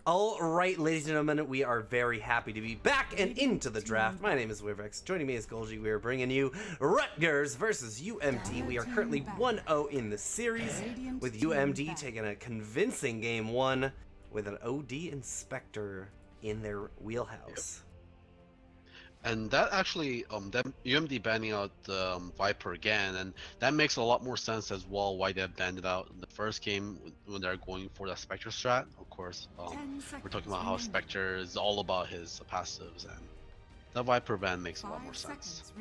All right, ladies and gentlemen, we are very happy to be back and into the draft. My name is Wivrix. Joining me is Golgi. We are bringing you Rutgers versus UMD. We are currently 1-0 in the series, with UMD taking a convincing game 1 with an OD Inspector in their wheelhouse. And that actually, them UMD banning out Viper again, and that makes a lot more sense as well why they banned it out in the first game when they're going for the Spectre strat. Of course, we're talking about how Spectre is all about his passives, and the Viper ban makes a lot more sense.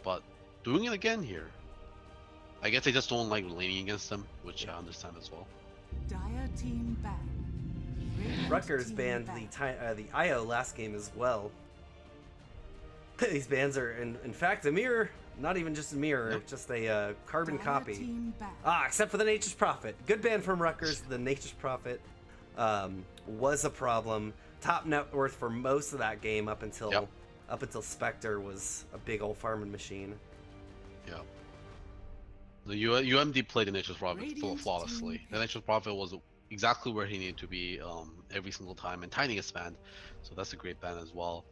But doing it again here, I guess they just don't like leaning against them, which I understand as well. Dire team ban. Rutgers banned the IO last game as well. These bans are, in fact, a mirror. Not even just a mirror, just a carbon copy. Except for the Nature's Prophet. Good ban from Rutgers. The Nature's Prophet was a problem. Top net worth for most of that game up until Spectre was a big old farming machine. Yeah. The UMD played the Nature's Prophet flawlessly. The Nature's Prophet was exactly where he needed to be every single time, and Tiny is banned, so that's a great ban as well.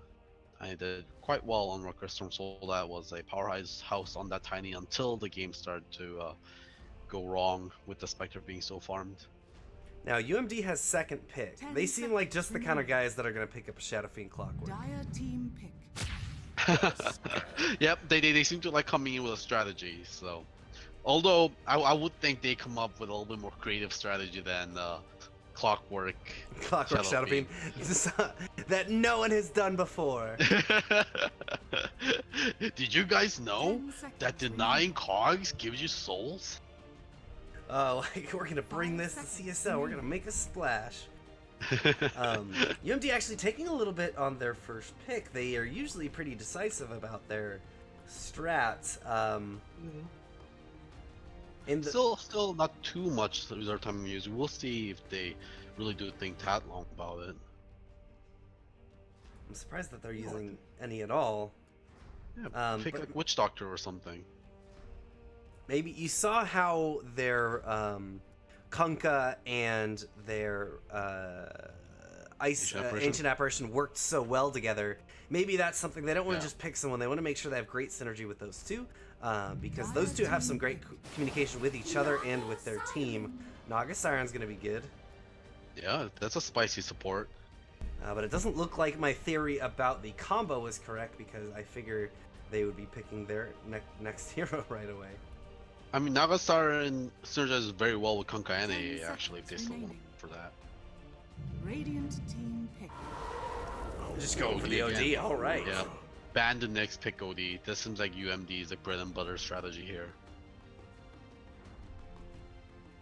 I did quite well on Rutgers Storm Soul. That was a powerhouse house on that Tiny until the game started to go wrong with the Spectre being so farmed. Now UMD has second pick. They seem like just the kind of guys that are going to pick up a Shadow Fiend Clockwork. Dire team pick. Yep, they seem to like coming in with a strategy. So, although I would think they come up with a little bit more creative strategy than Clockwork Shadow Fiend that no one has done before. Did you guys know that denying cogs gives you souls? Oh, like we're gonna bring this to CSL. We're gonna make a splash. UMD actually taking a little bit on their first pick. They are usually pretty decisive about their strats. Still not too much reserve time use. We'll see if they really do think that long about it. I'm surprised that they're using any at all. Yeah, pick like Witch Doctor or something. Maybe you saw how their Kunkka and their Ancient Apparition worked so well together. Maybe that's something they don't want to just pick someone. They want to make sure they have great synergy with those two. Because those two have some great communication with each other and with their team. Naga Siren's going to be good. Yeah, that's a spicy support. But it doesn't look like my theory about the combo was correct, because I figure they would be picking their next hero right away. I mean, Naga Siren synergizes very well with Kunkka and AA, actually, if they still want for that. Radiant team pick. Just going for the OD, again. alright. Yeah. Ban the next pick OD. This seems like UMD is a bread and butter strategy here.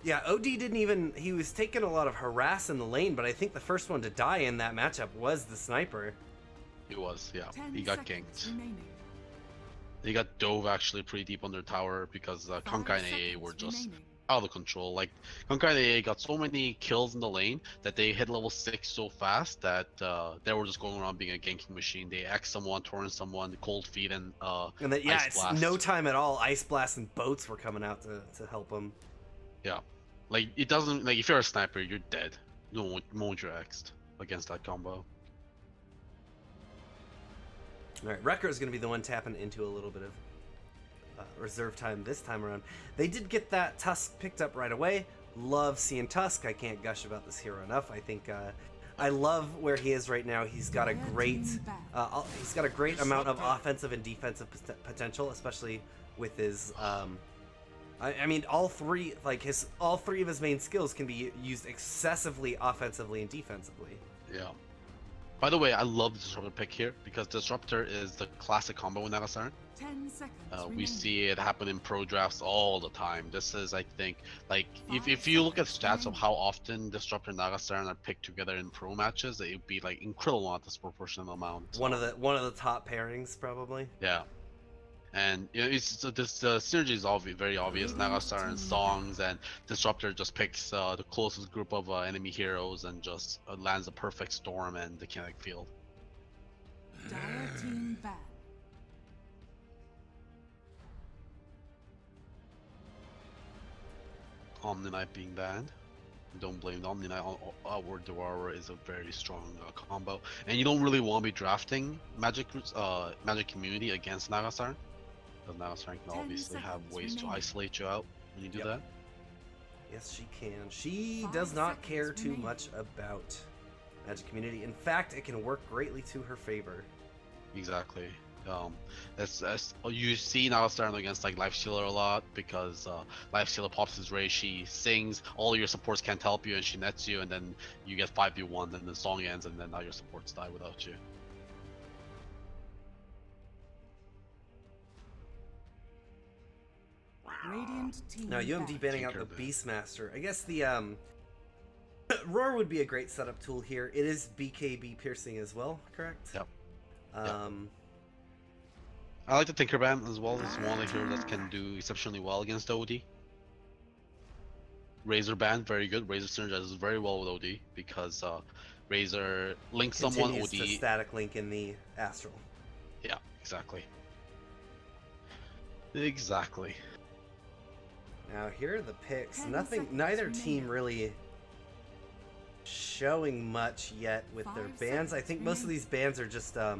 Yeah, OD didn't even... He was taking a lot of harass in the lane, but I think the first one to die in that matchup was the sniper. He was, yeah. He got ganked. He got dove actually pretty deep on their tower because Kunkka and AA were just out of control. Like, Kunkka and AA got so many kills in the lane that they hit level 6 so fast that they were just going around being a ganking machine. They X someone, torrent someone, cold feet, and then, yeah, Ice Blast. It's no time at all. Ice Blast and boats were coming out to help them. Yeah. Like, it doesn't... Like, if you're a sniper, you're dead. No one you're X'd against that combo. Alright, Rutgers is going to be the one tapping into a little bit of reserve time this time around. They did get that Tusk picked up right away. Love seeing Tusk. I can't gush about this hero enough. I think I love where he is right now. He's got a great amount of offensive and defensive potential, especially with his I mean, all three of his main skills can be used excessively offensively and defensively. Yeah. By the way, I love the Disruptor pick here because Disruptor is the classic combo with Naga Siren. 10 seconds. We see it happen in pro drafts all the time. This is, I think, like if you look at stats of how often Disruptor and Naga Siren are picked together in pro matches, it would be like incredible at this disproportionate amount. One of the top pairings, probably. Yeah. And you know, the synergy is very obvious. Naga Siren songs and Disruptor just picks the closest group of enemy heroes and just lands a perfect storm and the kinetic field. Dire team ban. Omni Knight being banned. Don't blame the Omni Knight or Devourer is a very strong combo, and you don't really want to be drafting Magic Community against Nagasarn, because Nagasarn can 10 obviously have seconds ways to remaining. isolate you out when you do Yep. that. Yes, she can. She 5 does not seconds care too remaining. much about Magic Community. In fact, it can work greatly to her favor. Exactly. That's you see now starting against like Life Stealer a lot, because Life Stealer pops his Ray, she sings, all your supports can't help you, and she nets you, and then you get 5v1, and the song ends, and then now your supports die without you. Radiant team Now, UMD back. banning out the Tinkerbell. Beastmaster. I guess the Roar would be a great setup tool here. It is BKB piercing as well, correct? Yep. Um, I like the Tinkerbell as well. It's one of the heroes that can do exceptionally well against OD. Razor Band, very good. Razor synergizes very well with OD, because Razor links someone continues OD. to static link in the Astral. Yeah, exactly. Exactly. Now here are the picks. 10 Nothing. seconds Neither remaining. team really showing much yet with their 5 bans. I seconds think most of remaining. these bans are just are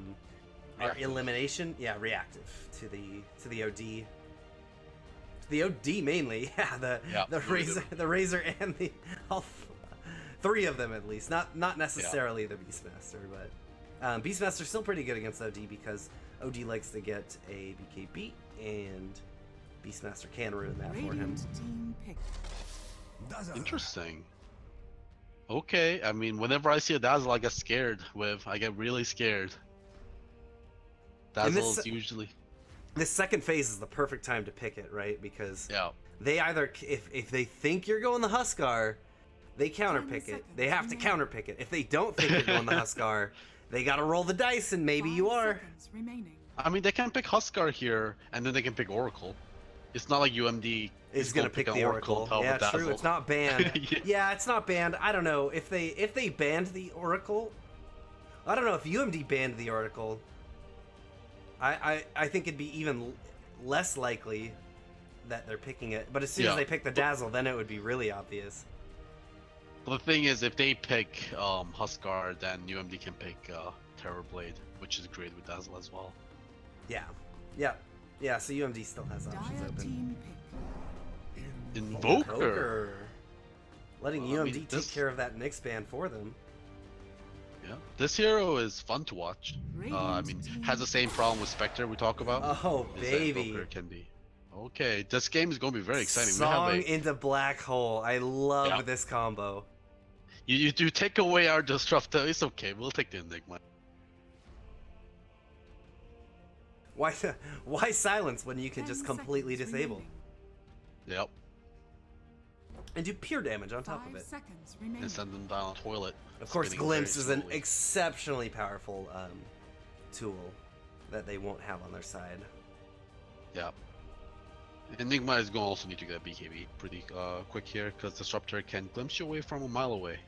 Reactive. elimination. Yeah, reactive to the OD. The OD mainly. Yeah, Yeah, the really Razor, the Razor, and the three of them at least. Not necessarily the Beastmaster, but Beastmaster's still pretty good against OD because OD likes to get a BKB, and Beastmaster can ruin that for him. Radiant team picked. Interesting. Okay, I mean, whenever I see a Dazzle, I get scared. I get really scared. And this- Dazzle is usually. This second phase is the perfect time to pick it, right? Because Yeah. they either, if they think you're going the Huskar, they counterpick 10 it. They have to seconds remaining. counterpick it. If they don't think you're going the Huskar, they got to roll the dice, and maybe 5 you are. seconds remaining. I mean, they can pick Huskar here, and then they can pick Oracle. It's not like UMD Is gonna pick an the Oracle. on top Yeah, of Dazzle. true. It's not banned. Yeah. Yeah, it's not banned. I don't know if they banned the Oracle. I don't know if UMD banned the Oracle. I think it'd be even less likely that they're picking it. But as soon as Yeah. they pick the Dazzle, then it would be really obvious. The thing is, if they pick Huskar, then UMD can pick Terrorblade, which is great with Dazzle as well. Yeah. Yeah, so UMD still has options Dire open. team pick. Invoker. Poker. Letting Well, I UMD mean, take this- care of that Nyx ban for them. Yeah, this hero is fun to watch. I Radiant mean, team has the same problem with Spectre we talk about. Oh, is that baby. Invoker can be. Okay, this game is going to be very exciting. Song We have into Black Hole. I love Yeah. this combo. you take away our Disruptor. It's okay. We'll take the Enigma. Why silence when you can 10 just completely seconds disable? remaining. Yep, And do pure damage on top 5 of it. seconds remaining. and send them down a toilet. Of course, spinning Glimpse very is an slowly. exceptionally powerful tool that they won't have on their side. Yeah. Enigma is going to also need to get a BKB pretty quick here, because Disruptor can glimpse you away from a mile away.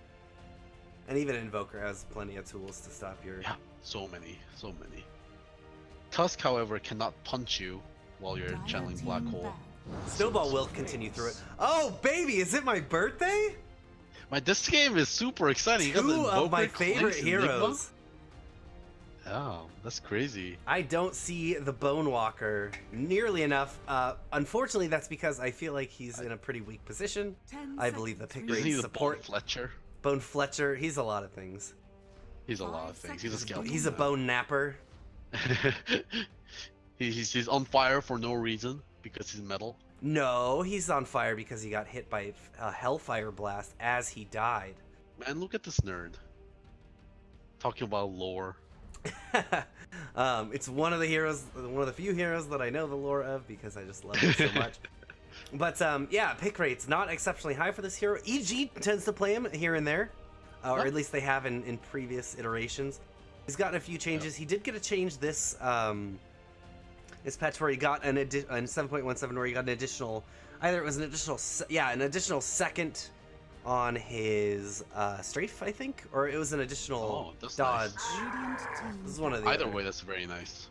And even Invoker has plenty of tools to stop your... Yeah, so many. Tusk, however, cannot punch you while you're Dire channeling team Black Hole. back. Snowball will continue through it. Oh, baby, is it my birthday? This game is super exciting. You got the Two of my Invoker, favorite Glimpse, Enigma? heroes. Oh, that's crazy. I don't see the Bone Walker nearly enough. Unfortunately, that's because I feel like he's in a pretty weak position. 10 I believe the seconds pick Isn't rate he the support. Bone Fletcher? Bone Fletcher, he's a lot of things. He's a lot 5 of things. He's a seconds. skeleton. He's a bone napper. he's on fire for no reason because he's metal. No, he's on fire because he got hit by a Hellfire Blast as he died. Man, look at this nerd. Talking about lore. It's one of the few heroes that I know the lore of because I just love him so much. But yeah, pick rate's not exceptionally high for this hero. EG tends to play him here and there, or at least they have in previous iterations. He's gotten a few changes. He did get a change this this patch where he got in 7.17 where he got an additional, either it was an additional second on his strafe, I think, or it was an additional Oh, that's dodge. nice. Radiant team This is one of the Either other. way, that's very nice.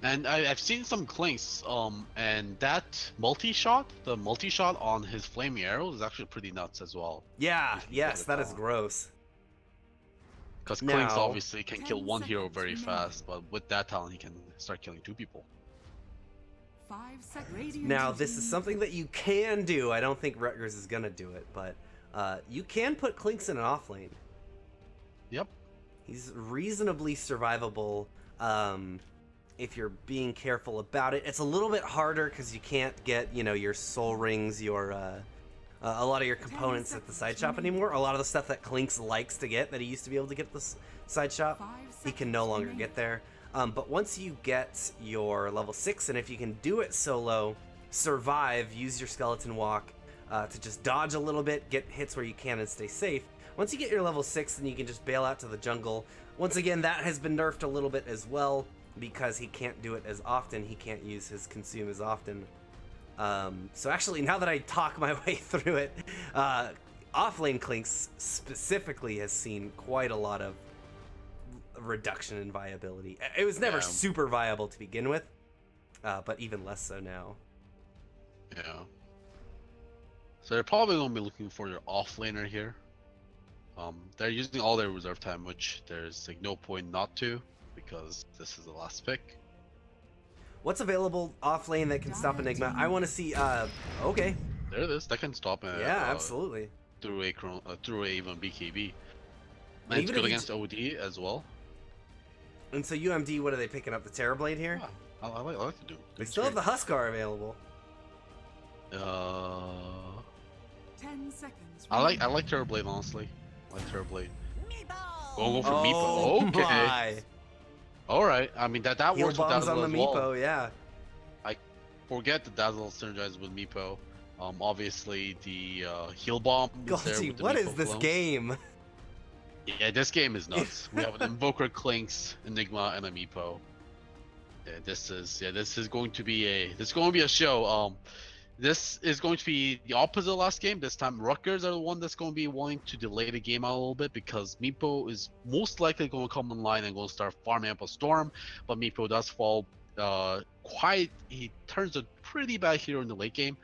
And I've seen some clinks, and that multi-shot, the multi-shot on his flaming arrow is actually pretty nuts as well. Yeah, If you get yes, it that is down. gross. Because Clinks Now, obviously can 10 kill one hero seconds very remaining. fast, but with that talent he can start killing 2 people. 5 seconds. now this is something that you can do. I don't think Rutgers is gonna do it, but you can put Clinks in an off lane. Yep. He's reasonably survivable if you're being careful about it. It's a little bit harder because you can't get, you know, your soul rings, your a lot of your components at the side shop anymore. A lot of the stuff that Clinks likes to get that he used to be able to get at the side shop, he can no longer get there. But once you get your level 6, and if you can do it solo, survive, use your skeleton walk to just dodge a little bit, get hits where you can and stay safe. Once you get your level 6, then you can just bail out to the jungle. Once again, that has been nerfed a little bit as well, because he can't do it as often. He can't use his consume as often. So actually, now that I talk my way through it, offlane Clinks specifically has seen quite a lot of reduction in viability. It was never super viable to begin with, but even less so now. Yeah. So they're probably going to be looking for their offlaner here. They're using all their reserve time, which there's like no point not to, because this is the last pick. What's available off lane that can stop Enigma? I want to see. Okay. There it is. That can stop. Yeah, absolutely. Through a even BKB. And it's good against OD as well. And so UMD, what are they picking up? The Terrorblade here? Yeah, I like to do. They still have the Huskar available. 10 seconds. I like Terrorblade, honestly. I like Terrorblade. Go for Oh Meepo. Okay. My. All right. I mean that Heal works with bombs Dazzle on the as well. Meepo, yeah. I forget the Dazzle synergizes with Meepo. Obviously the heal bomb. Golgi, what is this game? Yeah, this game is nuts. We have an Invoker, Clinks, Enigma, and a Meepo. Yeah, this is going to be a show. This is going to be the opposite of last game. This time Rutgers are the one that's going to be wanting to delay the game out a little bit, because Meepo is most likely going to come online and going to start farming up a Storm, but Meepo does fall he turns a pretty bad hero in the late game,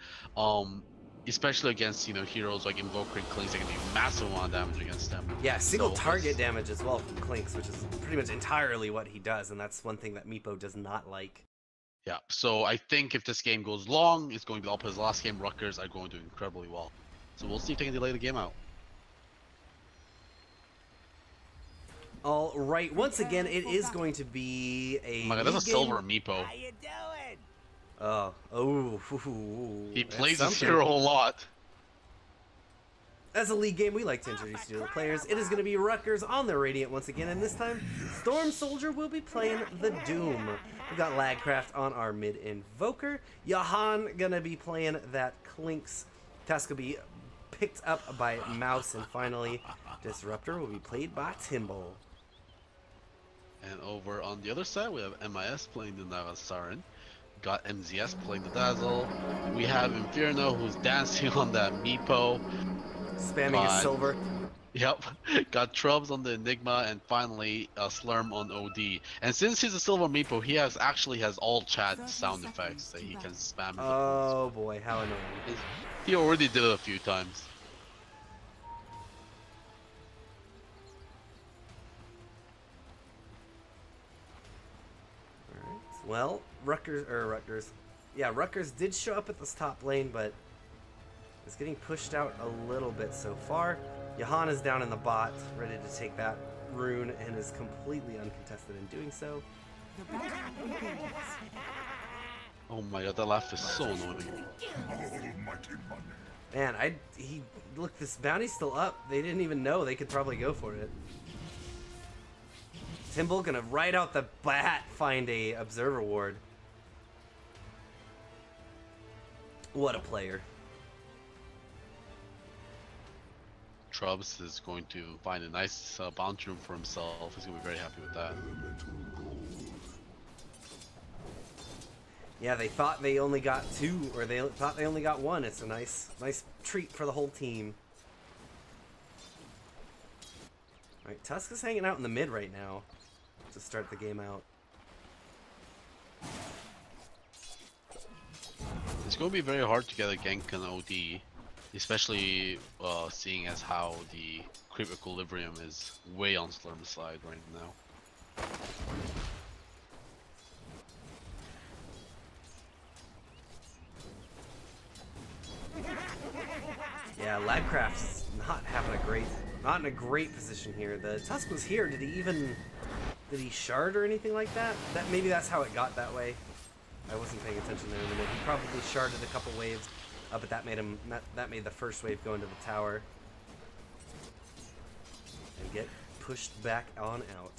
especially against heroes like Invoker and Clinks that can do massive amount of damage against them. Yeah, single target damage as well from Clinks, which is pretty much entirely what he does, and that's one thing that Meepo does not like. Yeah, so I think if this game goes long, it's going to be opposite the last game. Rutgers are going to do incredibly well. So we'll see if they can delay the game out. All right, once again, it is going to be a. Oh my god, that's a silver Meepo. How you doing? He plays this hero a lot. As a league game, we like to introduce you to the players. It is going to be Rutgers on the Radiant once again, and this time, Storm Soldier will be playing the Doom. We've got Lagcraft on our mid Invoker. Jahan going to be playing that Clinks. Task will be picked up by Mouse, and finally, Disruptor will be played by Timble. And over on the other side, we have MIS playing the Nagasarin. Got MZS playing the Dazzle. We have Inferno who's dancing on that Meepo. Spamming his silver. Yep. Got Trubs on the Enigma, and finally Slurm on OD. And since he's a silver Meepo, he actually has all chat sound effects that he can spam. Oh boy, how annoying. He already did it a few times. Alright, well, Rutgers did show up at this top lane, but it's getting pushed out a little bit so far. Jahan is down in the bot, ready to take that rune, and is completely uncontested in doing so. The battle begins. Oh my god, that laugh is so annoying. Man, look, this bounty's still up. They didn't even know. They could probably go for it. Timble gonna right out the bat find a observer ward. What a player. Trubs is going to find a nice bounce room for himself. He's going to be very happy with that. Yeah, they thought they only got 2, or they thought they only got 1. It's a nice treat for the whole team. Alright, Tusk is hanging out in the mid right now to start the game out. going to be very hard to get a gank and OD, especially seeing as how the creep equilibrium is way on Slurm's side right now. Yeah, Labcraft's not in a great position here. The Tusk was here. Did he shard or anything like that? Maybe that's how it got that way. I wasn't paying attention there in a minute. He probably sharded a couple waves, but that made the first wave go into the tower and get pushed back on out.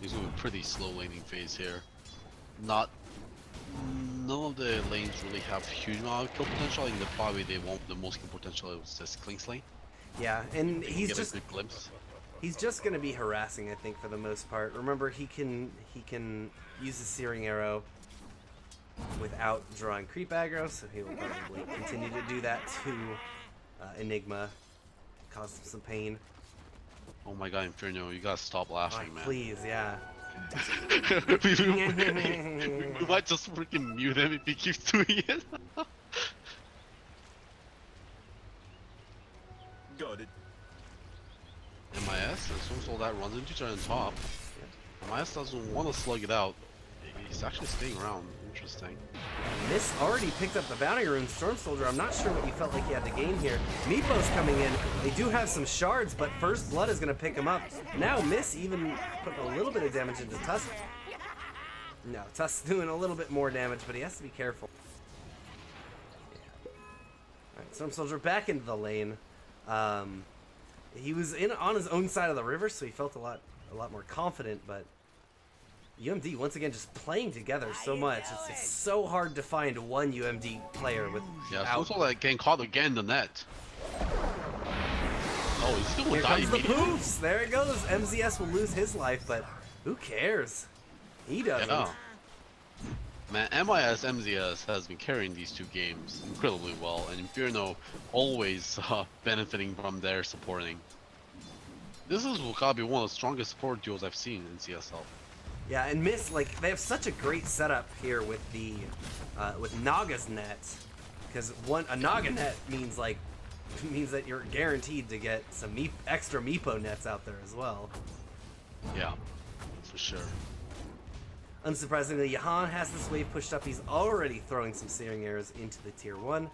He's going a pretty slow laning phase here. None of the lanes really have huge amount of kill potential. I think probably the most kill potential is just Klink's lane. Yeah, and he's just a good glimpse. He's just gonna be harassing, I think, for the most part. Remember, he can use the Searing Arrow without drawing creep aggro, so he will probably continue to do that to Enigma, cause him some pain. Oh my god, Inferno, you gotta stop laughing, man. Please, yeah. We might just freaking mute him if he keeps doing it. Got it. MIS, as soon as all that runs into turn top, MIS doesn't want to slug it out. He's actually staying around. Interesting. Miss already picked up the bounty rune. Storm Soldier, I'm not sure what you felt like he had to gain here. Meepo's coming in. They do have some shards, but First Blood is going to pick him up. Now Miss even put a little bit of damage into Tusk. No, Tusk's doing a little bit more damage, but he has to be careful. Yeah. Alright, Storm Soldier back into the lane. He was on his own side of the river, so he felt a lot more confident, but UMD once again just playing together so much. It's so hard to find one UMD player with. Yeah, it's also like getting caught again in the net. Oh, he's still Here die comes the immediately. poofs. There it goes. MZS will lose his life, but who cares? He doesn't. Yeah. Man, MIS MZS has been carrying these two games incredibly well, and Inferno always benefiting from their supporting. This is gotta be one of the strongest support duos I've seen in CSL. Yeah, and Miss, like, they have such a great setup here with the with Naga's net, because a Naga net means that you're guaranteed to get some extra Meepo nets out there as well. Yeah, for sure. Unsurprisingly, Jahan has this wave pushed up. He's already throwing some Searing Arrows into the tier 1.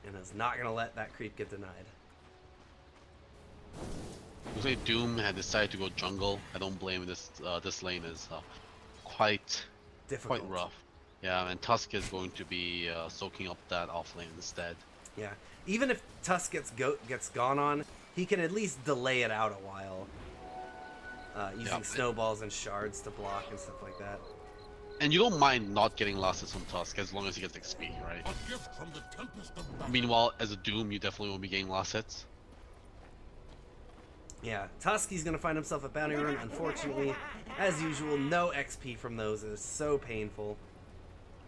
And is not going to let that creep get denied. Looks like Doom had decided to go jungle. I don't blame him. This lane is quite Difficult. quite rough. Yeah, and Tusk is going to be soaking up that off lane instead. Yeah. Even if Tusk gets gone on, he can at least delay it out a while. Using snowballs and shards to block and stuff like that. And you don't mind not getting last hits from Tusk as long as he gets XP, right? A gift from the Tempest of Battle. Meanwhile, as a Doom, you definitely won't be getting last hits. Yeah, Tusk, he's going to find himself a bounty rune. Unfortunately, as usual, no XP from those. It is so painful.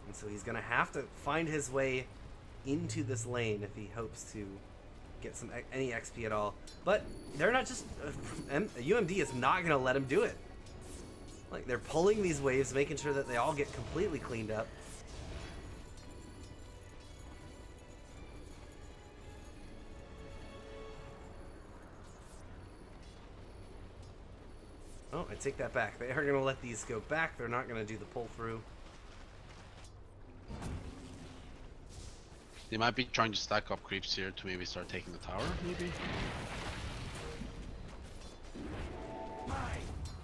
And so he's going to have to find his way into this lane if he hopes to get any XP at all. But they're not just... UMD is not going to let him do it. Like, they're pulling these waves, making sure that they all get completely cleaned up. Oh, I take that back. They are going to let these go back. They're not going to do the pull through. They might be trying to stack up creeps here to maybe start taking the tower, maybe?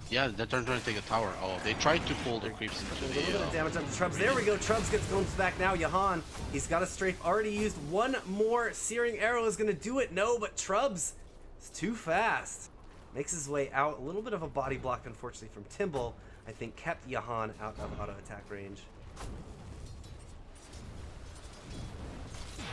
Yeah, they're trying to take a tower. Oh, they tried to pull the creeps into A little bit the... of damage on Trubs. There we go. Trubs gets going back now. Jahan, he's got a strafe already used. One more Searing Arrow is going to do it. No, but Trubs is too fast. Makes his way out. A little bit of a body block, unfortunately, from Timble. I think kept Jahan out of auto attack range.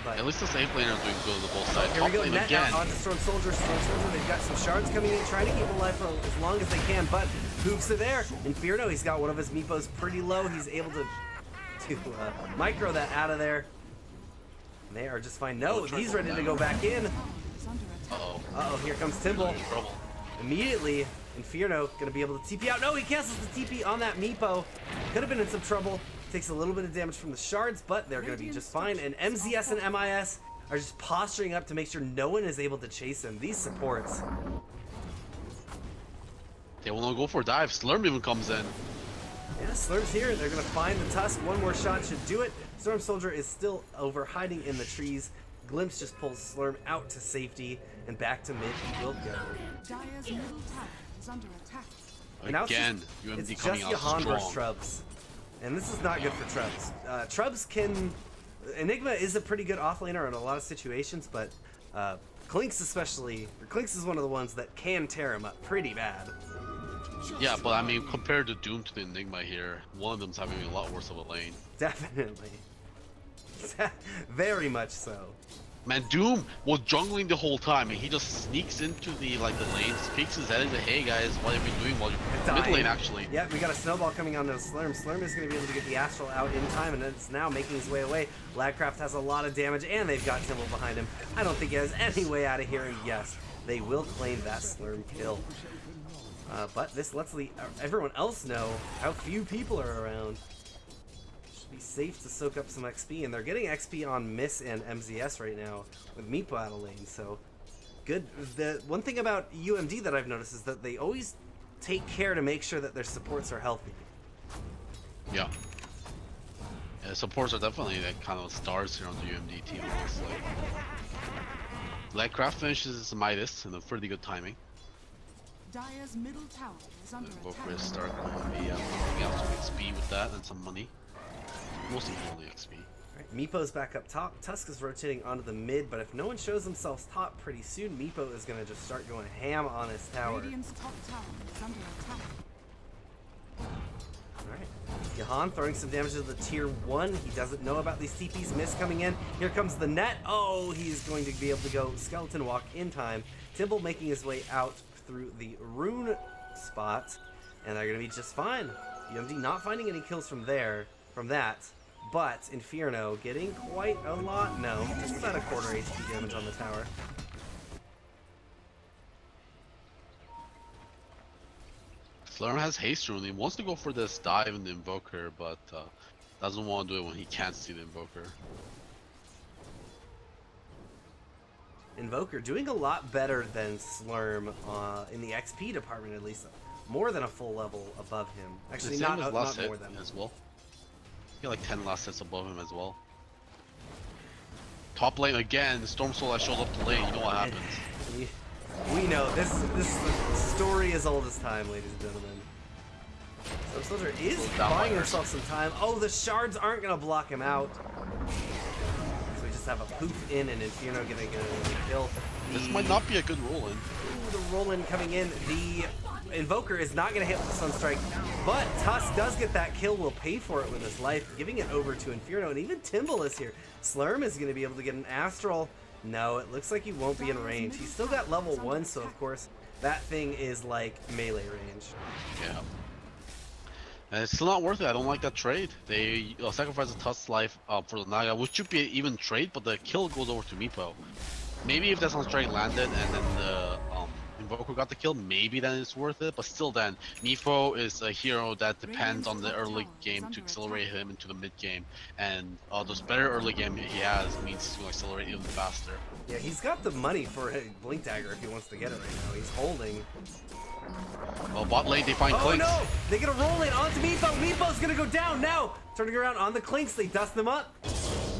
But At least the safe laner is doing good on the both sides. here we Top go. lane Net again. out onto Storm Soldier. Storm Soldier, they've got some shards coming in, trying to keep him alive for as long as they can. But Hoops are there. Inferno, he's got one of his Meepos pretty low. He's able to micro that out of there. And they are just fine. No, he's ready to go back in. Is under attack. Uh-oh. Uh-oh, here comes Timble. Trouble. Immediately Inferno gonna be able to TP out. No, he cancels the TP on that Meepo. Could have been in some trouble. Takes a little bit of damage from the shards, but they're gonna be just fine. And MZS and MIS are just posturing up to make sure no one is able to chase him. These supports. They want to go for a dive. Slurm even comes in. Yeah, Slurm's here. They're gonna find the Tusk. One more shot should do it. Storm Soldier is still over hiding in the trees. Glimpse just pulls Slurm out to safety, and back to mid he will go. Dire's middle tower is under attack. And now Again, it's UMD just coming out Jahan versus strong. Trubs. And this is not good for Trubs. Trubs can... Enigma is a pretty good offlaner in a lot of situations, but Klinks especially... Klinks is one of the ones that can tear him up pretty bad. Yeah, but I mean, compared to Doom to the Enigma here, one of them's having a lot worse of a lane. Definitely. Very much so. Man, Doom was jungling the whole time, and he just sneaks into the lane, peeks his head and says, "Hey guys, what have you been doing while you're mid lane?" Actually. Yeah, we got a snowball coming onto Slurm. Slurm is going to be able to get the Astral out in time, and it's now making his way away. Lagcraft has a lot of damage, and they've got Timble behind him. I don't think he has any way out of here, and yes, they will claim that Slurm kill. But this lets everyone else know how few people are around. Should be safe to soak up some XP, and they're getting XP on Miss and MZS right now with Meepo out of lane, so good. The one thing about UMD that I've noticed is that they always take care to make sure that their supports are healthy. Yeah. Yeah, supports are definitely like kind of stars here on the UMD team, honestly. Lagcraft finishes Midas in a pretty good timing. Dire's middle tower is under Invoker attack. start going to be picking out some XP with that and some money. Mostly only XP. Right, Meepo's back up top. Tusk is rotating onto the mid, but if no one shows themselves top pretty soon, Meepo is going to just start going ham on his tower. Radiant's top tower is under attack. Alright, Jahan throwing some damage to the tier 1. He doesn't know about these TPs. Miss coming in. Here comes the net. Oh, he's going to be able to go skeleton walk in time. Timble making his way out through the rune spot, and they're going to be just fine. UMD not finding any kills from that, but Inferno getting quite a lot. No, just about a quarter HP damage on the tower. Slurm has haste rune. He wants to go for this dive in the Invoker, but doesn't want to do it when he can't see the Invoker. Invoker doing a lot better than Slurm in the XP department, at least. More than a full level above him. Actually, The same not as last more hit than. as well. He got like 10 last hits above him as well. Top lane again. Storm Soul that shows up to lane. You know what happens. We know this story is old as time, ladies and gentlemen. Storm Soldier is buying himself some time. Oh, the shards aren't gonna block him out. So we just have a poof in and Inferno getting a kill. This might not be a good roll-in. The roll-in coming in. The Invoker is not going to hit with the Sunstrike, but Tusk does get that kill, will pay for it with his life, giving it over to Inferno, and even Timble is here. Slurm is going to be able to get an Astral. No, it looks like he won't be in range. He's still got level 1, so of course, that thing is like melee range. Yeah. And it's still not worth it. I don't like that trade. They sacrifice a Tusk's life for the Naga, which should be an even trade, but the kill goes over to Meepo. Maybe if that Sunstrike landed and then the Invoker got the kill, maybe then it's worth it, but still then, Meepo is a hero that depends on the early game to accelerate him into the mid game, and those better early game he has means he's going to accelerate even faster. Yeah, he's got the money for a Blink Dagger if he wants to get it right now. He's holding. Well, bot lane, they find Oh Klinks. no! They get a roll in onto Meepo! Meepo's gonna go down now! Turning around on the Klinks, they dust them up.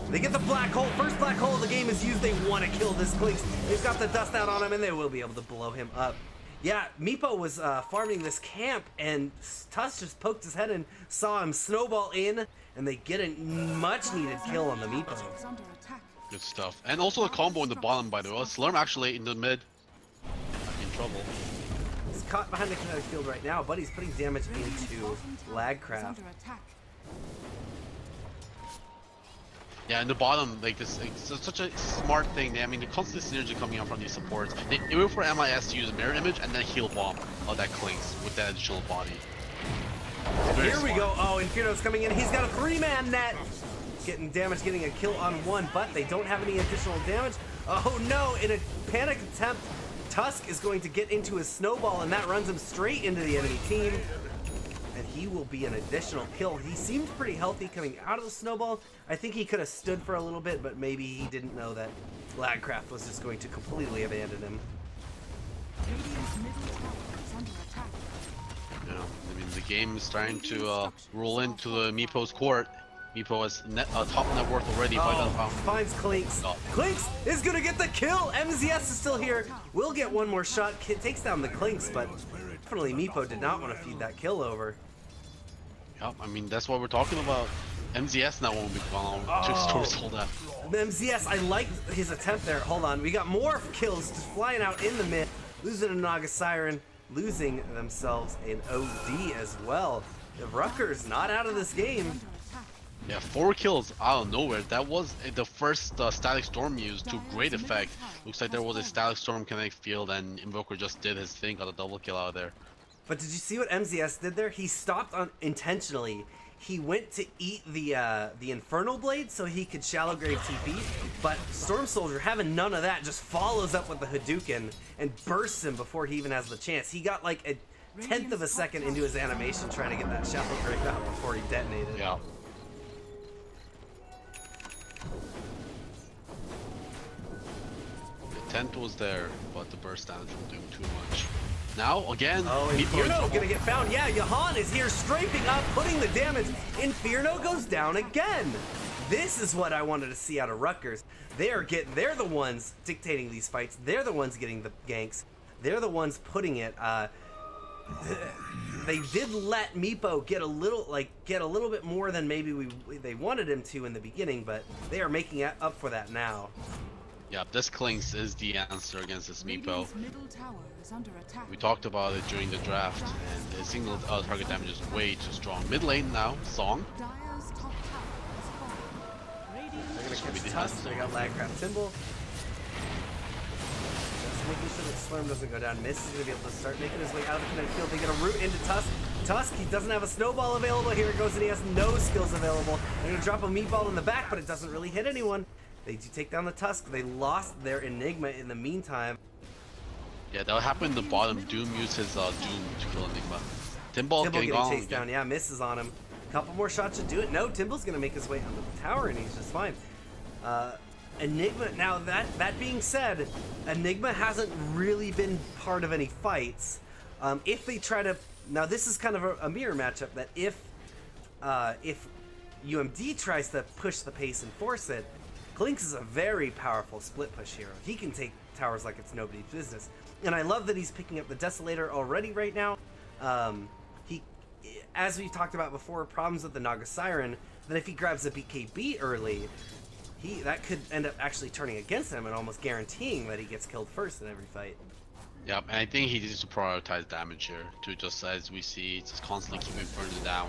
They get the black hole. First black hole of the game is used. They want to kill this Klinks. They've got the dust out on him, and they will be able to blow him up. Yeah, Meepo was farming this camp, and Tusk just poked his head and saw him snowball in, and they get a much-needed kill on the Meepo. Is under attack. Good stuff. And also the combo in the bottom, by the way. Slurm actually in the mid. In trouble. He's caught behind the kinetic field right now, but he's putting damage Radiant's into bottom tower is Lagcraft. under attack. Yeah, in the bottom, like this, it's such a smart thing. I mean, the constant synergy coming out from these supports. They wait for MIS to use a mirror image and then heal bomb that Klinks with that additional body. Very Here we smart. go. Oh, Inferno's coming in. He's got a 3-man net. Getting damage, getting a kill on one, but they don't have any additional damage. Oh no, in a panic attempt, Tusk is going to get into his snowball, and that runs him straight into the enemy team. And he will be an additional kill. He seemed pretty healthy coming out of the snowball. I think he could have stood for a little bit, but maybe he didn't know that Lagcraft was just going to completely abandon him. Radiant's middle tower is under attack. Yeah, I mean the game is starting to roll into the Meepo's court. Meepo has top net worth already. Finds Clinks. Oh. Clinks is gonna get the kill. MZS is still here. Will get one more shot. Takes down the Clinks, but definitely Meepo did not want to feed that kill over. Yep, I mean that's what we're talking about. MZS now won't be gone. Storm sold out. MZS, I like his attempt there. Hold on, we got more kills just flying out in the mid. Losing a Naga Siren, losing themselves an OD as well. The Rutgers not out of this game. Yeah, 4 kills out of nowhere. That was the first Static Storm used to great effect. Looks like there was a Static Storm kinetic field and Invoker just did his thing, got a double kill out of there. But did you see what MZS did there? He stopped intentionally. He went to eat the Infernal Blade so he could Shallow Grave TP, but Storm Soldier, having none of that, just follows up with the Hadouken and bursts him before he even has the chance. He got like a 1/10 of a second into his animation trying to get that Shallow Grave out before he detonated. Yeah. The 10th was there, but the burst damage was doing too much. Now, again, Inferno gonna get found. Yeah, Johan is here strafing up, putting the damage. Inferno goes down again. This is what I wanted to see out of Rutgers. They're the ones dictating these fights. They're the ones getting the ganks. They're the ones putting it. They did let Meepo get a little bit more than maybe they wanted him to in the beginning, but they are making up for that now. Yeah, this Clinks is the answer against this Meepo. Middle tower is under attack. We talked about it during the draft, and the single target damage is way too strong. Mid lane now, Song. Dire's top tower has fallen. They're Radiant gonna catch Tusk. They got Lagcraft Symbol. Just making sure that Slurm doesn't go down. Miss is gonna be able to start making his way out of the kinetic field. They get a root into Tusk. Tusk, he doesn't have a snowball available. Here it goes, and he has no skills available. They're gonna drop a meatball in the back, but it doesn't really hit anyone. They do take down the Tusk. They lost their Enigma in the meantime. Yeah, that happened in the bottom. Doom used his Doom to kill Enigma. Timbal getting chased down. Yeah, misses on him. Couple more shots to do it. No, Timbal's gonna make his way onto the tower, and he's just fine. Enigma. Now that being said, Enigma hasn't really been part of any fights. If they try to, now this is kind of a mirror matchup that if UMD tries to push the pace and force it, Clinks is a very powerful split push hero. He can take towers like it's nobody's business. And I love that he's picking up the Desolator already right now. As we've talked about before, problems with the Naga Siren, that if he grabs a BKB early, that could end up actually turning against him and almost guaranteeing that he gets killed first in every fight. Yeah, and I think he needs to prioritize damage here, to just as we see, just constantly keep Inferno down.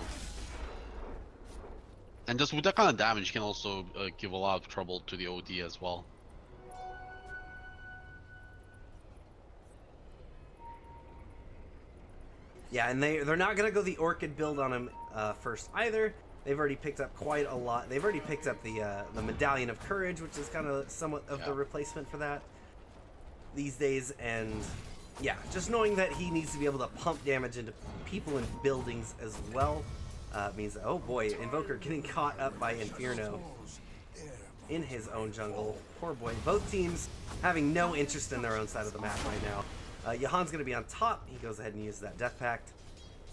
And just with that kind of damage, you can also give a lot of trouble to the OD as well. Yeah, and they're not going to go the Orchid build on him first either. They've already picked up quite a lot. They've already picked up the Medallion of Courage, which is kind of somewhat of the replacement for that these days. And yeah, just knowing that he needs to be able to pump damage into people and buildings as well means that, oh boy, Invoker getting caught up by Inferno in his own jungle. Poor boy. Both teams having no interest in their own side of the map right now. Johan's going to be on top. He goes ahead and uses that Death Pact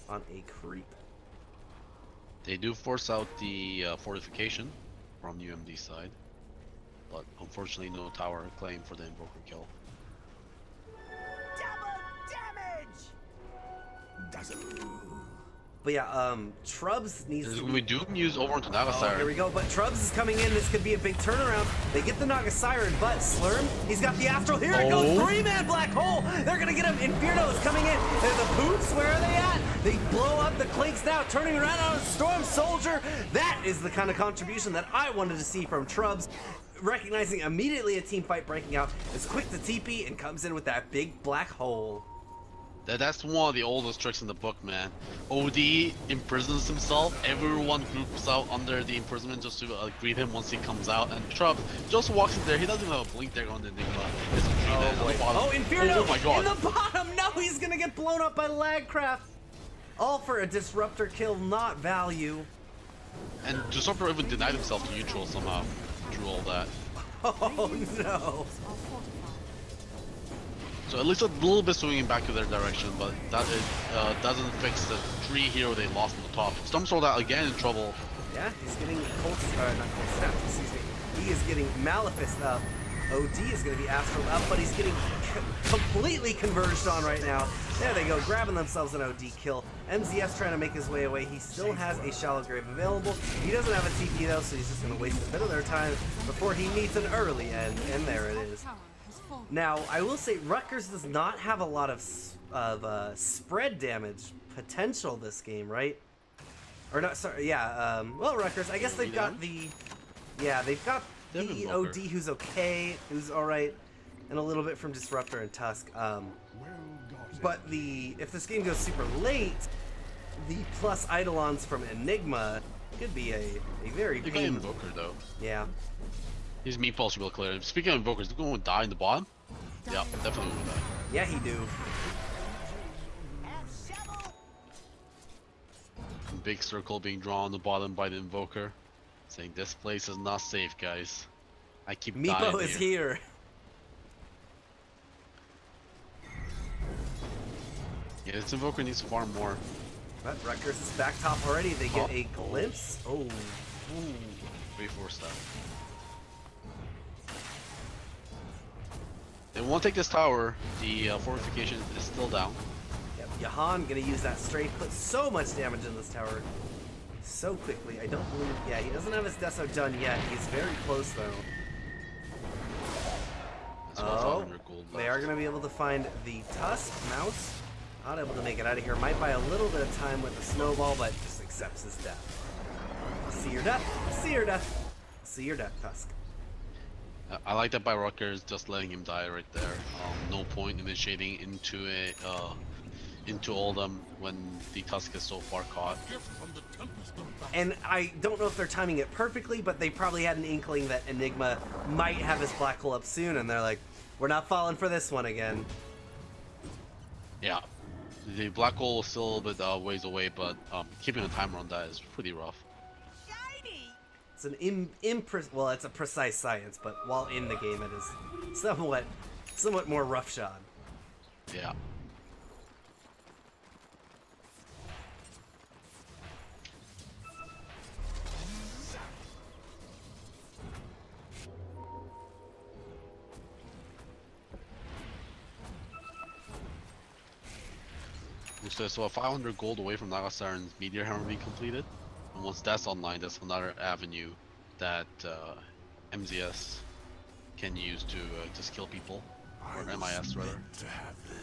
on a creep. They do force out the fortification from UMD side, but unfortunately no tower claim for the Invoker kill. But yeah, Trubs needs to... We do use over into Naga Siren. Here we go, but Trubs is coming in. This could be a big turnaround. They get the Naga Siren, but Slurm, he's got the Astral. Here it goes, 3-man black hole. They're going to get him. Inferno is coming in. And the Poops, where are they at? They blow up the Clinks now, turning around on a Storm Soldier. That is the kind of contribution that I wanted to see from Trubs. Recognizing immediately a team fight breaking out, is quick to TP and comes in with that big black hole. That's one of the oldest tricks in the book, man. OD imprisons himself, everyone groups out under the imprisonment just to greet him once he comes out, and Trub just walks in there, he doesn't even have a blink there on the Enigma. Oh, Inferno! Oh my god! In the bottom! No, he's gonna get blown up by Lagcraft! All for a Disruptor kill, not value. And Disruptor even denied himself to neutral somehow through all that. Oh no! So at least a little bit swinging back to their direction, but that doesn't fix the 3 hero they lost on the top. Stormsword out again in trouble. Yeah, he's getting not cold snap, excuse me. He is getting Maleficed up. OD is going to be Astral up, but he's getting completely converged on right now. There they go, grabbing themselves an OD kill. MZS trying to make his way away. He still has a Shallow Grave available. He doesn't have a TP though, so he's just going to waste a bit of their time before he needs an early end, and there it is. Now, I will say Rutgers does not have a lot of spread damage potential this game, right? Or not, sorry, yeah, well, Rutgers, I guess they've got the, yeah, they've got the OD who's okay, who's alright, and a little bit from Disruptor and Tusk. But if this game goes super late, the plus Eidolons from Enigma could be a very You got Invoker though. Yeah. His meatballs real clear. Speaking of Invokers, they're going to die in the bottom? Yeah, definitely will die. Yeah, he do. Big circle being drawn on the bottom by the Invoker. Saying this place is not safe, guys. I keep dying Meepo is here. Yeah, this Invoker needs to farm more. But Rutgers is back top already. They get a glimpse. Oh. Ooh. Wait for that. They won't take this tower. The fortification is still down. Yep, Jahan gonna use that straight, put so much damage in this tower so quickly. I don't believe, yeah, he doesn't have his Deso done yet. He's very close though. Oh, they are gonna be able to find the Tusk Mouse. Not able to make it out of here. Might buy a little bit of time with the snowball, but just accepts his death. See your death. See your death. See your death, Tusk. I like that by Rutgers, just letting him die right there. No point initiating into all them when the Tusk is so far caught. And I don't know if they're timing it perfectly, but they probably had an inkling that Enigma might have his black hole up soon, and they're like, we're not falling for this one again. Yeah, the black hole is still a little bit ways away, but keeping a timer on that is pretty rough. It's an well, it's a precise science, but while in the game, it is somewhat more roughshod. Yeah. So 500 gold away from Nagasaren's Meteor Hammer being completed. And once that's online, that's another avenue that MZS can use to just kill people, or MIS rather. Yeah,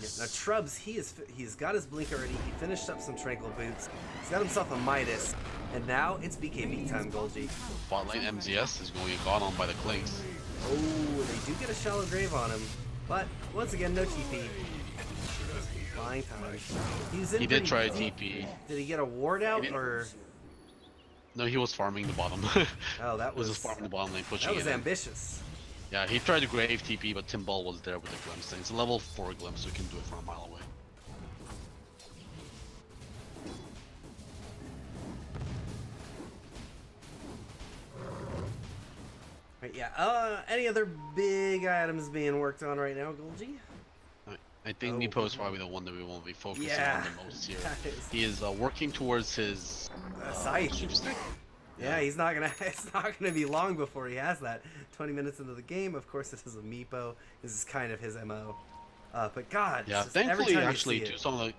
now Trubs, he's got his blink already. He finished up some Tranquil Boots. He's got himself a Midas, and now it's BKB time, Golgi. Bot lane MZS is going to get got on by the Clinks. Oh, they do get a Shallow Grave on him, but once again, no TP. Flying time. He did try a TP. Did he get a ward out or? No, he was farming the bottom. Oh, that was just farming the bottom lane, pushing that was it ambitious. Yeah, he tried to grave TP, but Timbal was there with the glimpse thing. It's a level 4 glimpse, so he can do it from a mile away. Right, yeah. Any other big items being worked on right now, Golgi? I think Meepo is probably the one that we won't be focusing on the most here. He is working towards his scythe. sweepstake. Yeah, he's not gonna. It's not gonna be long before he has that. 20 minutes into the game, of course, this is a Meepo. This is kind of his MO. But God, yeah. Thankfully, actually, too, some of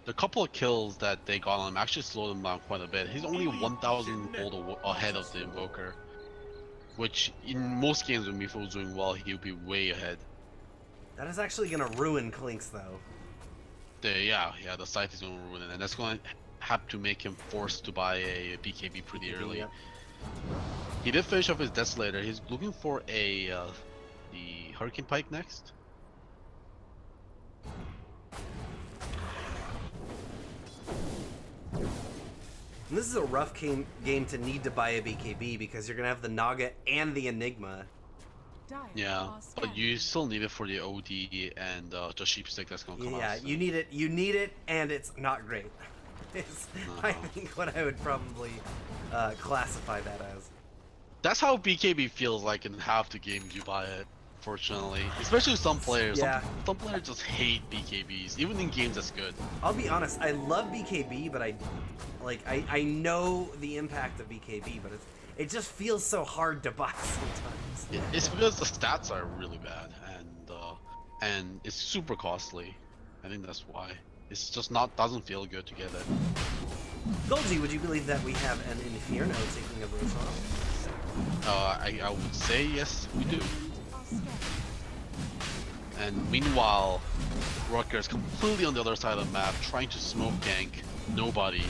the couple of kills that they got on him actually slowed him down quite a bit. He's only 1,000 gold ahead of the Invoker, which in most games when Meepo was doing well, he would be way ahead. That is actually gonna ruin Clinks, though. Yeah, the scythe is gonna ruin it, and that's gonna have to make him forced to buy a BKB pretty early. Yep. He did finish up his Desolator. He's looking for the Hurricane Pike next. This is a rough game to need to buy a BKB because you're gonna have the Naga and the Enigma. Dire Yeah, are but scanning. you still need it for the OD and the sheep stick that's gonna come out. Yeah, soon. you need it. You need it, and it's not great. It's, I No. think what I would probably classify that as. That's how BKB feels like in half the games you buy it. Fortunately, especially some players. Yeah. Some players just hate BKBs, even in games that's good. I'll be honest. I love BKB, but I know the impact of BKB, but it just feels so hard to buy sometimes. It's because the stats are really bad and it's super costly. I think that's why. It's just doesn't feel good to get it. Golgi, would you believe that we have an Inferno taking a Ro16? I would say yes, we do. Are scanning. And meanwhile, Rutgers completely on the other side of the map, trying to smoke gank nobody.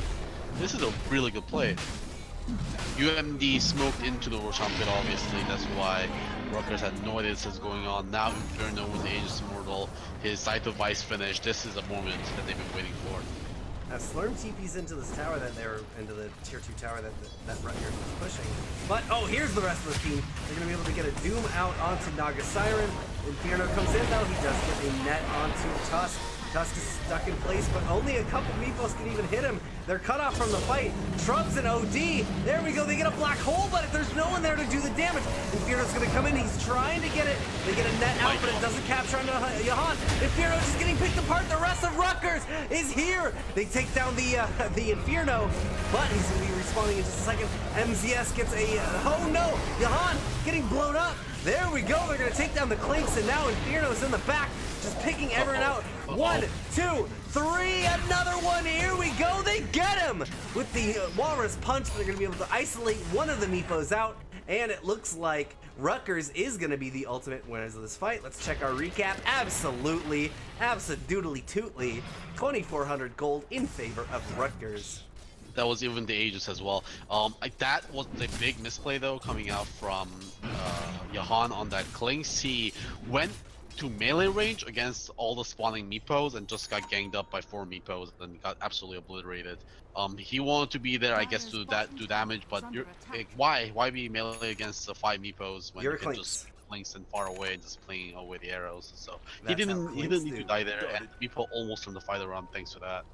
This is a really good play. UMD smoked into the Roshan pit, obviously. That's why Rutgers had no idea this is going on. Now Inferno with the Aegis Immortal, his Scythe of Vice finish. This is a moment that they've been waiting for. Slurm TP's into this tower that into the tier 2 tower that Rutgers was pushing. But oh, here's the rest of the team. They're gonna be able to get a Doom out onto Naga Siren. Inferno comes in though. He does get a net onto Tusk. Tusk is stuck in place, but only a couple meepos can even hit him. They're cut off from the fight. Shrubs and OD. There we go. They get a black hole, but if there's no one there to do the damage, Inferno's gonna come in. He's trying to get it. They get a net out, but it doesn't capture onto Johan. Inferno just getting picked apart. The rest of Rutgers is here. They take down the Inferno, but he's gonna be respawning in just a second. MZS gets a oh no, Johan getting blown up. There we go. They're gonna take down the Clinks, and now Inferno's in the back, just picking everyone out. 1, 2, 3, another one. Here we go. They get him with the Walrus Punch. They're gonna be able to isolate one of the meepos out, and it looks like Rutgers is gonna be the ultimate winners of this fight. Let's check our recap. Absolutely, abso-doodly-tootly, 2,400 gold in favor of Rutgers. That was even the Aegis as well. That was the big misplay though, coming out from Johan on that Clinks. He went to melee range against all the spawning meepos and just got ganged up by 4 meepos and got absolutely obliterated. He wanted to be there, I guess, to do damage, but you're like, why be melee against the 5 meepos when You're you can Clinks. just Clinks and far away and just playing away the arrows? So That's he how didn't Clinks need do. to die there, and meepo almost turned the fight around thanks to that.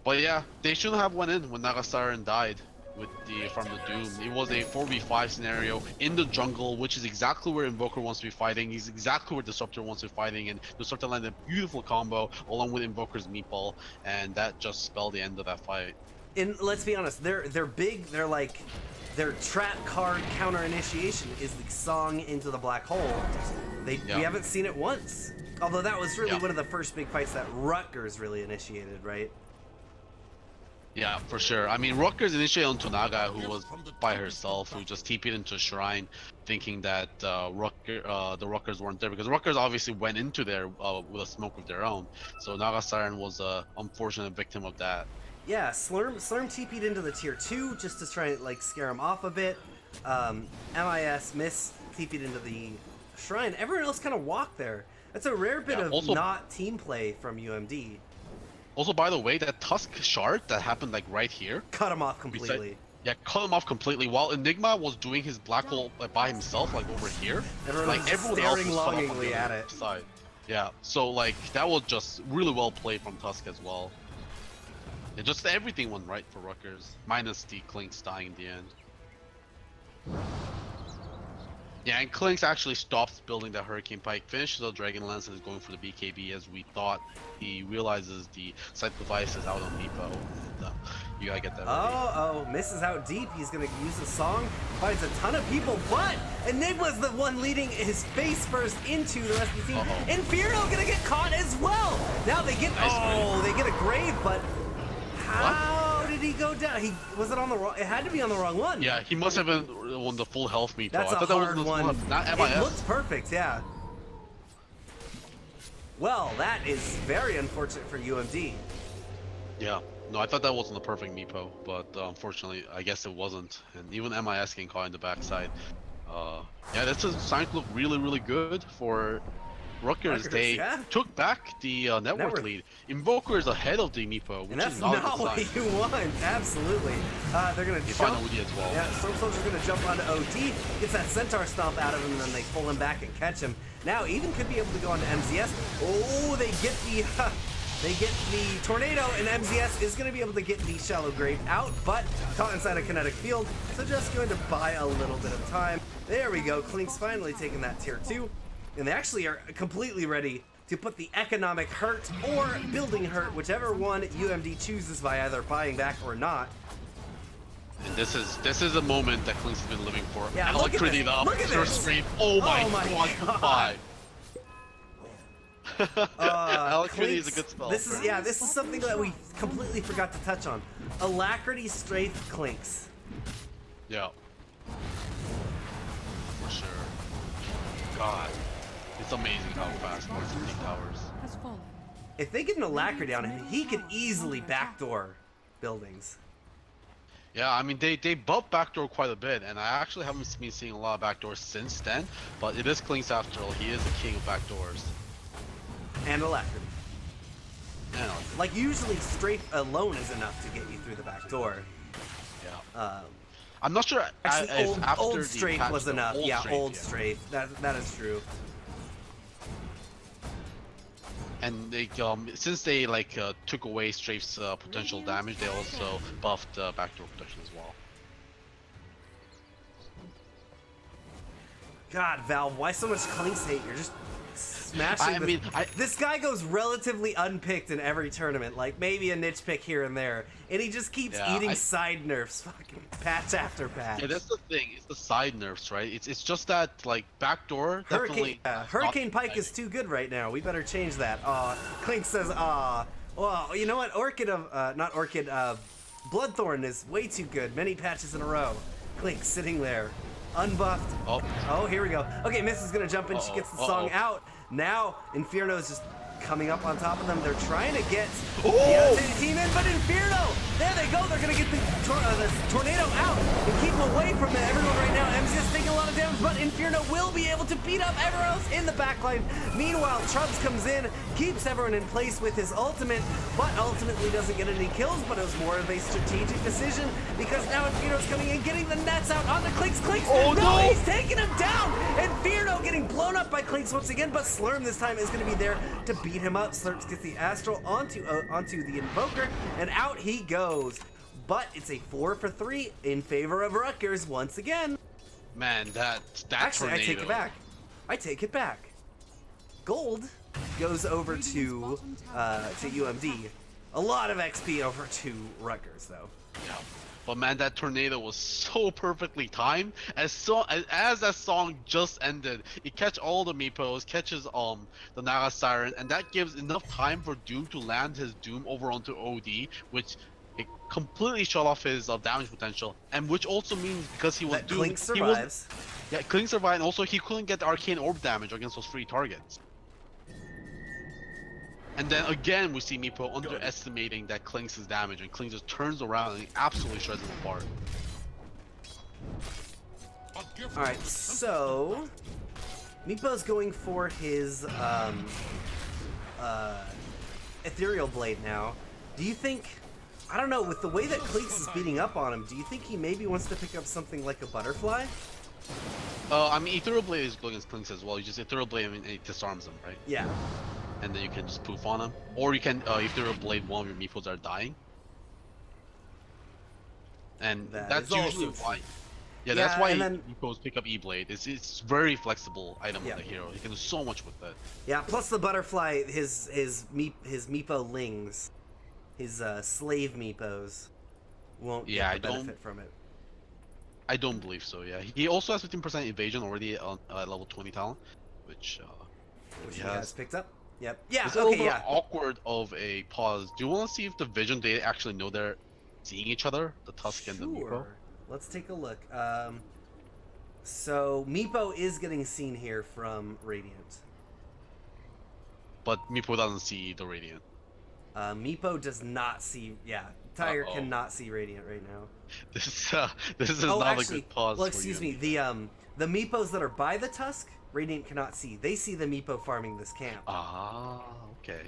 But yeah, they shouldn't have went in when Nagasiren died with from the Doom. It was a 4v5 scenario in the jungle, which is exactly where Invoker wants to be fighting. He's exactly where Disruptor wants to be fighting, and Disruptor landed a beautiful combo along with Invoker's meatball, and that just spelled the end of that fight. And let's be honest, they're big. They're like their trap card counter initiation is the song into the black hole. We haven't seen it once. Although that was really one of the first big fights that Rutgers really initiated, right? Yeah, for sure. I mean, Rutgers initiated on Tonaga, who was by herself, who just TP'd into a shrine, thinking that the Rutgers weren't there, because Rutgers obviously went into there with a smoke of their own. So Naga Siren was a unfortunate victim of that. Yeah, Slurm TP'd into the tier 2 just to try and like scare him off a bit. Miss TP'd into the shrine. Everyone else kind of walked there. That's a rare bit of also, not team play from UMD. Also, by the way, that Tusk shard that happened like right here. Cut him off completely. Yeah, cut him off completely. While Enigma was doing his black hole by himself, like over here. Everyone was everyone staring else was cut off on longingly the at other it. side. Yeah, so like that was just really well played from Tusk as well. Yeah, just everything went right for Rutgers, minus the Clinks dying in the end. Yeah, and Clinks actually stops building that Hurricane Pike, finishes the Dragon Lance, and is going for the BKB as we thought. He realizes the Scythe device is out on Depot, and you gotta get that ready. Oh, misses out deep. He's gonna use a song, finds a ton of people, but Enigma's the one leading his face first into the rest of the team. Inferno gonna get caught as well. Now they get they get a grave, but how did he go down? Was it on the wrong? It had to be on the wrong one. Yeah, he must have been on the full health meter. That's I thought a that hard was one. not MIS. It looks perfect, yeah. Well, that is very unfortunate for UMD. Yeah, no, I thought that wasn't a perfect Meepo, but unfortunately, I guess it wasn't. And even MIS getting caught in the backside. Yeah, that's starting to look really, really good for Rutgers, they yeah. took back the network Network. lead. Invoker is ahead of the Meepo, And which that's is not not a what good sign. you want. Absolutely. They're gonna They jump. find OD as well. Yeah, Storm Soldier's gonna jump onto OT, gets that Centaur stomp out of him, and then they pull him back and catch him. Now, even could be able to go onto MZS. Oh, they get the they get the tornado, and MZS is gonna be able to get the shallow grave out, but caught inside a kinetic field, so just going to buy a little bit of time. There we go. Klink's finally taking that tier 2, and they actually are completely ready to put the economic hurt or building hurt, whichever one UMD chooses by either buying back or not. And this is a moment that Klink's has been living for. Yeah, And look at Electricity, this. the Look at upper this. screen. Oh my god, goodbye. Electricity is a good spell. This is something that we completely forgot to touch on. Alacrity Strafe Klinks. Yeah. For sure. God. It's amazing how fast Electricity towers. Has fallen. If they get an Alacrity on him, he could easily backdoor buildings. Yeah, I mean they bumped backdoor quite a bit, and I actually haven't been seeing a lot of backdoors since then. But it is Klink's after all. He is the king of backdoors. And Alacrity. And Like, usually Strafe alone is enough to get you through the back door. yeah. I'm not sure Actually, if after old the Strafe patch, was though. enough. Yeah, Strafe, old yeah. Strafe. That is true. And they since they took away Strafe's potential damage, they also buffed backdoor protection as well. God, Valve, why so much Klinks hate? You're just smashing this guy goes relatively unpicked in every tournament, like maybe a niche pick here and there, and he just keeps eating side nerfs fucking patch after patch. Yeah, that's the thing. It's the side nerfs, right? It's just that like backdoor definitely. Hurricane Pike is too good right now. We better change that. Klink says, well, you know what? Bloodthorn is way too good. Many patches in a row. Klink sitting there, unbuffed. Oh, here we go. Okay, Miss is gonna jump in. She gets the song out. Now Inferno is just coming up on top of them. They're trying to get the team in, but Inferno, there they go. They're gonna get the tornado out and keep them away from everyone right now. MZ's taking a lot of damage, but Inferno will be able to beat up everyone else in the backline. Meanwhile, Chubbs comes in, keeps everyone in place with his ultimate, but ultimately doesn't get any kills, but it was more of a strategic decision because now Inferno's coming in, getting the nets out onto Klinks. Oh no! He's taking him down! Inferno getting blown up by Klinks once again, but Slurm this time is going to be there to beat him up. Slurm gets the Astral onto the Invoker, and out he goes. But it's a 4 for 3 in favor of Rutgers once again. Man, that Actually, tornado. I take it back. I take it back. Gold goes over to UMD. A lot of XP over to Rutgers, though. Yeah. But man, that tornado was so perfectly timed. As that song just ended, it catch all the Meepos, catches the Naga Siren, and that gives enough time for Doom to land his Doom over onto OD, which it completely shut off his damage potential, and which also means because he was That Doom, Klink survives. Klink survived, and also he couldn't get the Arcane Orb damage against those free targets. And then again, we see Meepo underestimating that Klink's damage, and Klink just turns around and absolutely shreds him apart. Alright, so Meepo's going for his Ethereal Blade now. Do you think, I don't know, with the way that Klinks is beating up on him, do you think he maybe wants to pick up something like a Butterfly? I mean, Ethereal Blade is good against Klinks as well. You just Ethereal Blade and it disarms him, right? Yeah. And then you can just poof on him. Or you can Ethereal Blade one of your Meepos that are dying. And that's usually why. Yeah, that's why Meepos pick up E-Blade. It's very flexible item on the hero. You can do so much with it. Yeah, plus the Butterfly, his Meepo lings, his slave Meepos won't get the benefit from it. I don't believe so, yeah. He also has 15% evasion already on level 20 talent, which he has picked up. Yep. Yeah, it's okay, awkward of a pause. Do you want to see if the vision they actually know they're seeing each other? The Tusk and the Meepo? Let's take a look. So Meepo is getting seen here from Radiant. But Meepo doesn't see the Radiant. Meepo does not see, Tiger cannot see Radiant right now. This is not a good pause. Well, excuse me, the Meepos that are by the Tusk Radiant cannot see. They see the Meepo farming this camp. Ah, okay.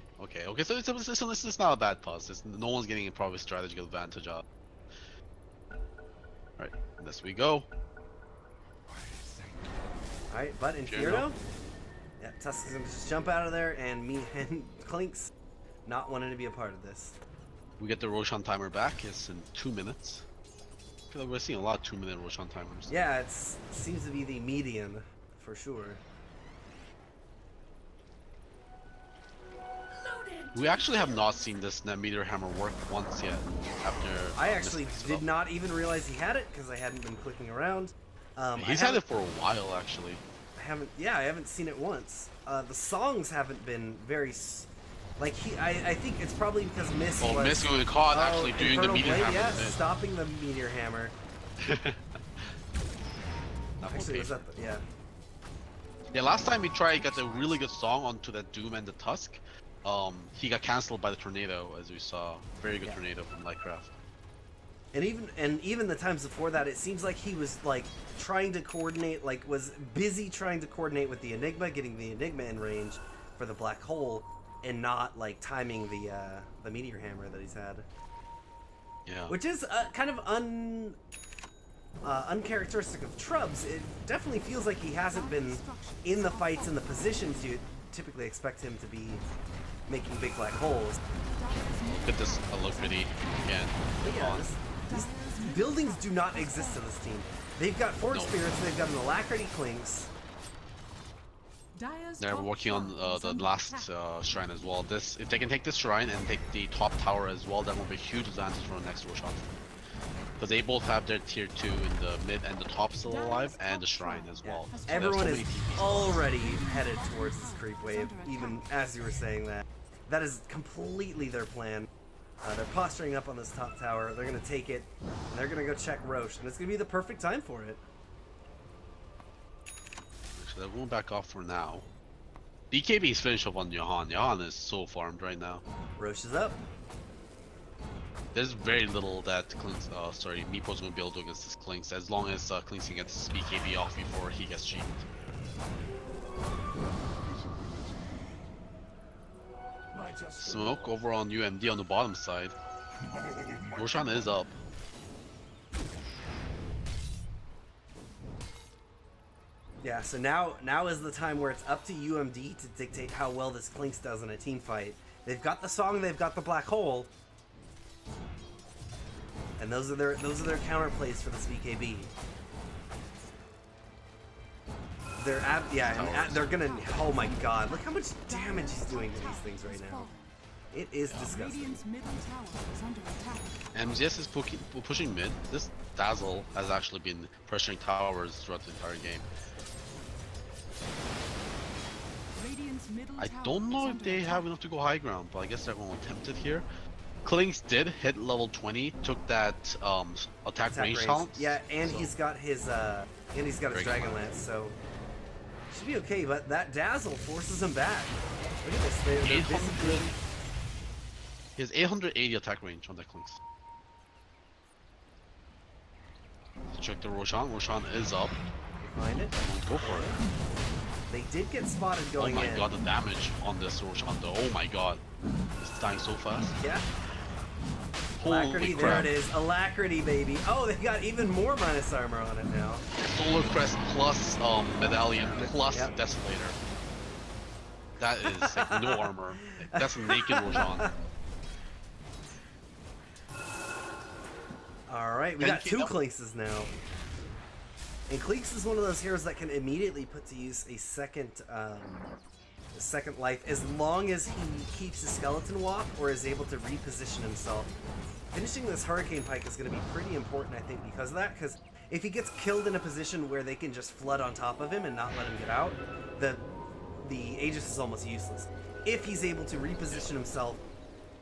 So it's not a bad pause. No one's getting a probably strategic advantage of. Right, this we go. Alright, but Inferno? Yeah, Tusk is gonna just jump out of there, and me and Clinks not wanting to be a part of this. We get the Roshan timer back. It's in 2 minutes. I feel like we're seeing a lot of 2-minute Roshan timers. Yeah, it seems to be the median, for sure. We actually have not seen this net meter hammer work once yet. After I actually did not even realize he had it, because I hadn't been clicking around. He's had it for a while, actually. I haven't seen it once. The songs haven't been very... I think it's probably because Miss was... Miss going caught actually doing the meteor hammer. Yeah, stopping the meteor hammer. Actually, was that yeah. Yeah, last time he tried, got a really good song onto that Doom and the Tusk. He got cancelled by the tornado, as we saw. Very good tornado from Lightcraft. And even the times before that, it seems like he was like trying to coordinate, was busy trying to coordinate with the Enigma, getting the Enigma in range for the black hole, and not like timing the meteor hammer that he's had. Yeah. Which is kind of uncharacteristic of Trubs. It definitely feels like he hasn't been in the fights in the positions you typically expect him to be making big black holes. Look at this alacrity again. Yeah, these buildings do not exist to this team. They've got Forge Spirits, they've got an Alacrity Clinks. They're working on the last shrine as well. If they can take this shrine and take the top tower as well, that will be a huge advantage for the next Roshan. Because they both have their tier 2 in the mid and the top still alive, and the shrine as well. So everyone is already headed towards this creep wave, even as you were saying that. That is completely their plan. They're posturing up on this top tower, they're going to take it, and they're going to go check Roche, and it's going to be the perfect time for it. So they're going back off for now. BKB's finished up on Johan. Johan is so farmed right now. Roche is up. There's very little that Clinks, Meepo's going to be able to do against this Clinks, as long as Clinks can get this BKB off before he gets cheated. Smoke over on UMD on the bottom side. Roshan is up. Yeah, so now is the time where it's up to UMD to dictate how well this Clinks does in a team fight. They've got the song, they've got the black hole, and those are their counterplays for this BKB. They're gonna. Oh my God! Look how much damage he's doing to these things right now. It is disgusting. MZS is pushing mid. This Dazzle has actually been pressuring towers throughout the entire game. I don't know if they have enough to go high ground, but I guess they're going to attempt it here. Clinks did hit level 20, took that attack range talent. Yeah, and so he's got his Dragon Lance, so should be okay. But that Dazzle forces him back. Look at this. They're basically... He has 880 attack range on that Clinks. Check the Roshan. Roshan is up. Find it. Go for it. They did get spotted going in. Oh my God, the damage on this Roshan though. Oh my God. It's dying so fast. Yeah. Alacrity, there it is. Alacrity, baby. Oh, they got even more minus armor on it now. Solar Crest plus Medallion plus Desolator. That is like no armor. That's a naked Roshan. Alright, we got two Clinkses now. And Clinks is one of those heroes that can immediately put to use a second life as long as he keeps his skeleton walk or is able to reposition himself. Finishing this Hurricane Pike is going to be pretty important, I think, because of that, because if he gets killed in a position where they can just flood on top of him and not let him get out, the Aegis is almost useless. If he's able to reposition himself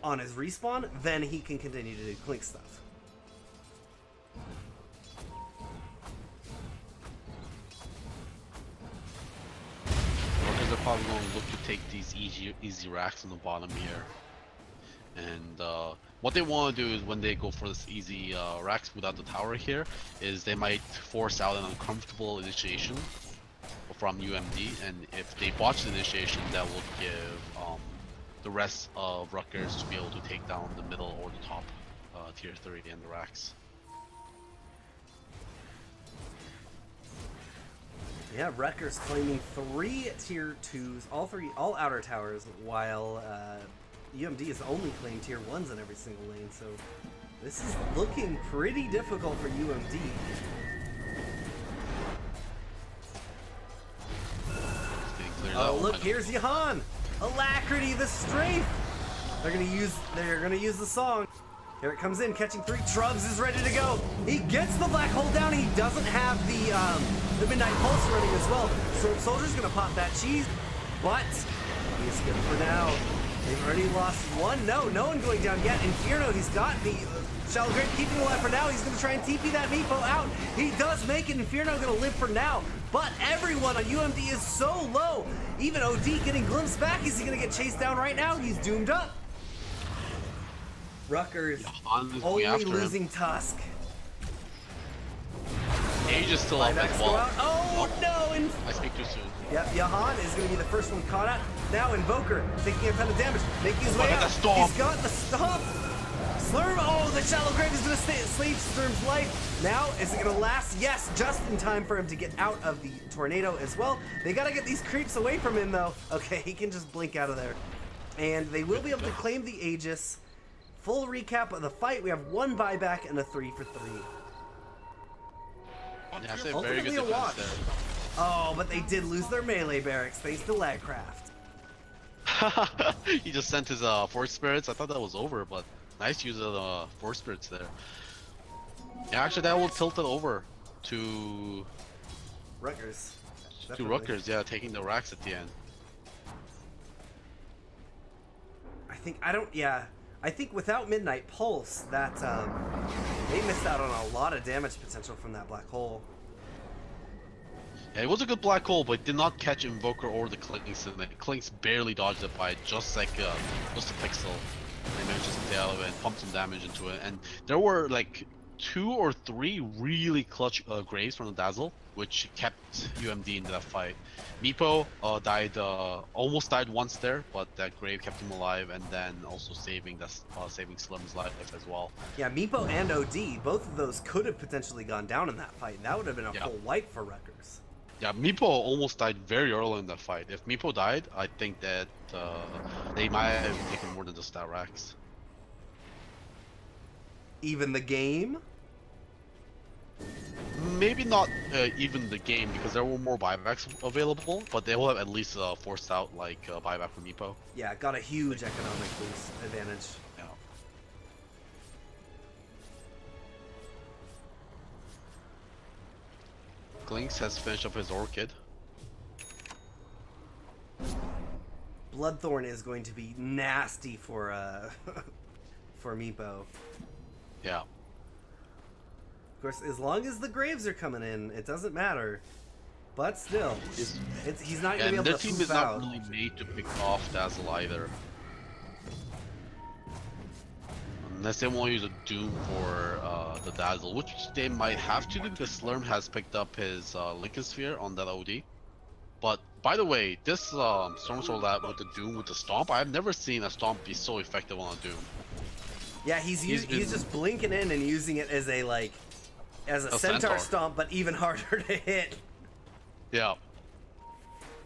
on his respawn, then he can continue to do Clink stuff. They're probably going to look to take these easy racks on the bottom here. And what they want to do is when they go for this easy racks without the tower here, is they might force out an uncomfortable initiation from UMD, and if they botch the initiation, that will give the rest of Rutgers to be able to take down the middle or the top tier 3 and the racks. Yeah, Rutgers claiming 3 tier 2s, all outer towers, while UMD has only claimed tier 1s in every single lane, so this is looking pretty difficult for UMD. Oh, look, here's Jahan! Alacrity, the strafe! They're gonna use the song. Here it comes in, catching 3. Trubs is ready to go. He gets the black hole down. He doesn't have the Midnight Pulse running as well. So Soldier's gonna pop that cheese, but he's good for now. They've already lost 1. No one going down yet. Inferno, he's got the Shallow Grave keeping alive for now. He's gonna try and TP that Meepo out. He does make it. Inferno gonna live for now. But everyone on UMD is so low. Even OD getting glimpsed back. Is he gonna get chased down right now? He's doomed up. Rutgers only losing Tusk. Age is still up as well. Oh no! I speak too soon. Yep, Jahan is going to be the first one caught out. Now Invoker taking a ton of damage, making his way out. He's got the stomp. Slurm, oh, the Shallow Grave is going to save Slurm's life. Now, is it going to last? Yes, just in time for him to get out of the tornado as well. They got to get these creeps away from him though. Okay, he can just blink out of there. And they will be able to claim the Aegis. Full recap of the fight. We have 1 buyback and a 3 for 3. Yeah, it's a very good defense there. Oh, but they did lose their melee barracks thanks to Lagcraft. He just sent his Force Spirits. I thought that was over, but nice use of the Force Spirits there. Yeah, actually that will tilt it over to Rutgers. To Rutgers, yeah, taking the racks at the end. I think without Midnight Pulse, that they missed out on a lot of damage potential from that black hole. Yeah, it was a good black hole, but it did not catch Invoker or the Clinks, and the Clinks barely dodged it by just like just a pixel. They managed to stay out of it and pump some damage into it, and there were like 2 or 3 really clutch graves from the Dazzle, which kept UMD into that fight. Meepo almost died once there, but that grave kept him alive, and then also saving Slim's life as well. Yeah, Meepo and OD, both of those could have potentially gone down in that fight. That would have been a full wipe for Rutgers. Yeah, Meepo almost died very early in that fight. If Meepo died, I think that they might have taken more than just that racks. Even the game? Maybe not even the game, because there were more buybacks available, but they will have at least forced out like buyback from Meepo. Yeah, got a huge economic boost advantage. Yeah. Glinks has finished up his Orchid. Bloodthorn is going to be nasty for for Meepo. Yeah. Of course, as long as the graves are coming in, it doesn't matter. But still, he's not going to be able to team poof is out. not really made to pick off Dazzle either. Unless they want to use a Doom for the Dazzle, which they might have to do because Slurm has picked up his Lincoln Sphere on that OD. But by the way, this Storm Sword Lab with the Doom with the Stomp, I've never seen a Stomp be so effective on a Doom. Yeah, he's just blinking in and using it as a centaur stomp, but even harder to hit. Yeah.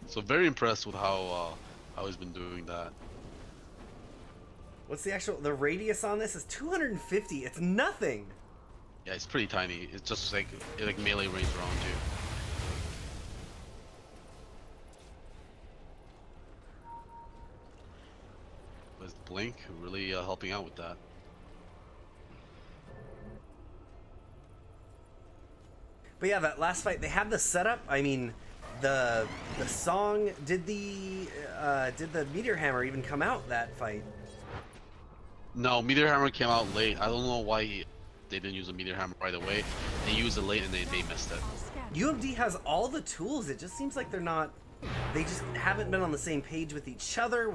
So very impressed with how he's been doing that. What's the radius on this is 250. It's nothing. Yeah, it's pretty tiny. It's just like melee range around you. Was Blink really helping out with that? But yeah, that last fight, they had the setup. I mean, the song, did the Meteor Hammer even come out that fight? No, Meteor Hammer came out late. I don't know why they didn't use a Meteor Hammer right away. They used it late and they missed it. UMD has all the tools. It just seems like they just haven't been on the same page with each other.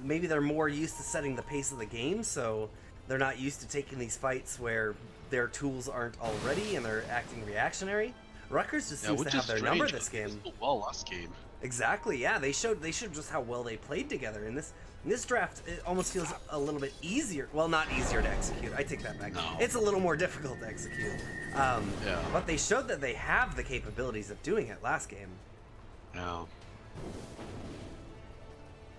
Maybe they're more used to setting the pace of the game, so they're not used to taking these fights where their tools aren't already and they're acting reactionary. Rutgers just Yeah, seems which to have is their strange, number this 'cause they game. did well last game. Exactly, yeah. They showed just how well they played together in this draft. It almost feels a little bit easier. Well, not easier to execute. I take that back. No. It's a little more difficult to execute. Yeah. But they showed that they have the capabilities of doing it last game. Yeah.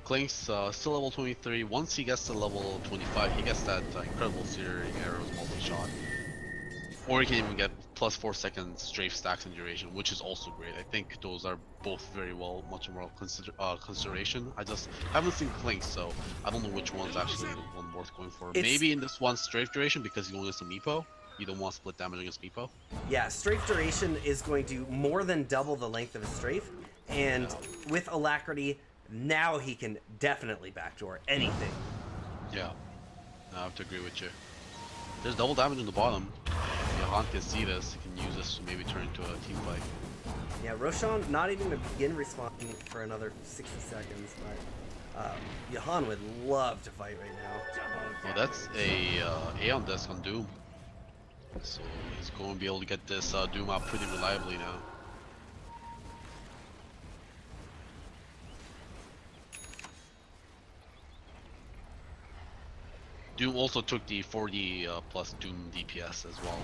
Clink's still level 23. Once he gets to level 25, he gets that incredible searing arrows multi-shot. Or he can even get plus 4 seconds strafe stacks and duration, which is also great. I think those are both very well, much more consideration. I just haven't seen Clink, so I don't know which one's actually the one worth going for. Maybe in this one strafe duration because you only have some Meepo. You don't want split damage against Meepo. Yeah, strafe duration is going to more than double the length of his strafe, and with alacrity, now he can definitely backdoor anything. Yeah, I have to agree with you. There's double damage on the bottom. Johan can see this, he can use this to maybe turn into a team fight. Yeah, Ro16 not even going to begin responding for another 60 seconds, but Johan would love to fight right now. Well, that's a on desk on Doom. So he's going to be able to get this Doom out pretty reliably now. Doom also took the 40 plus Doom DPS as well.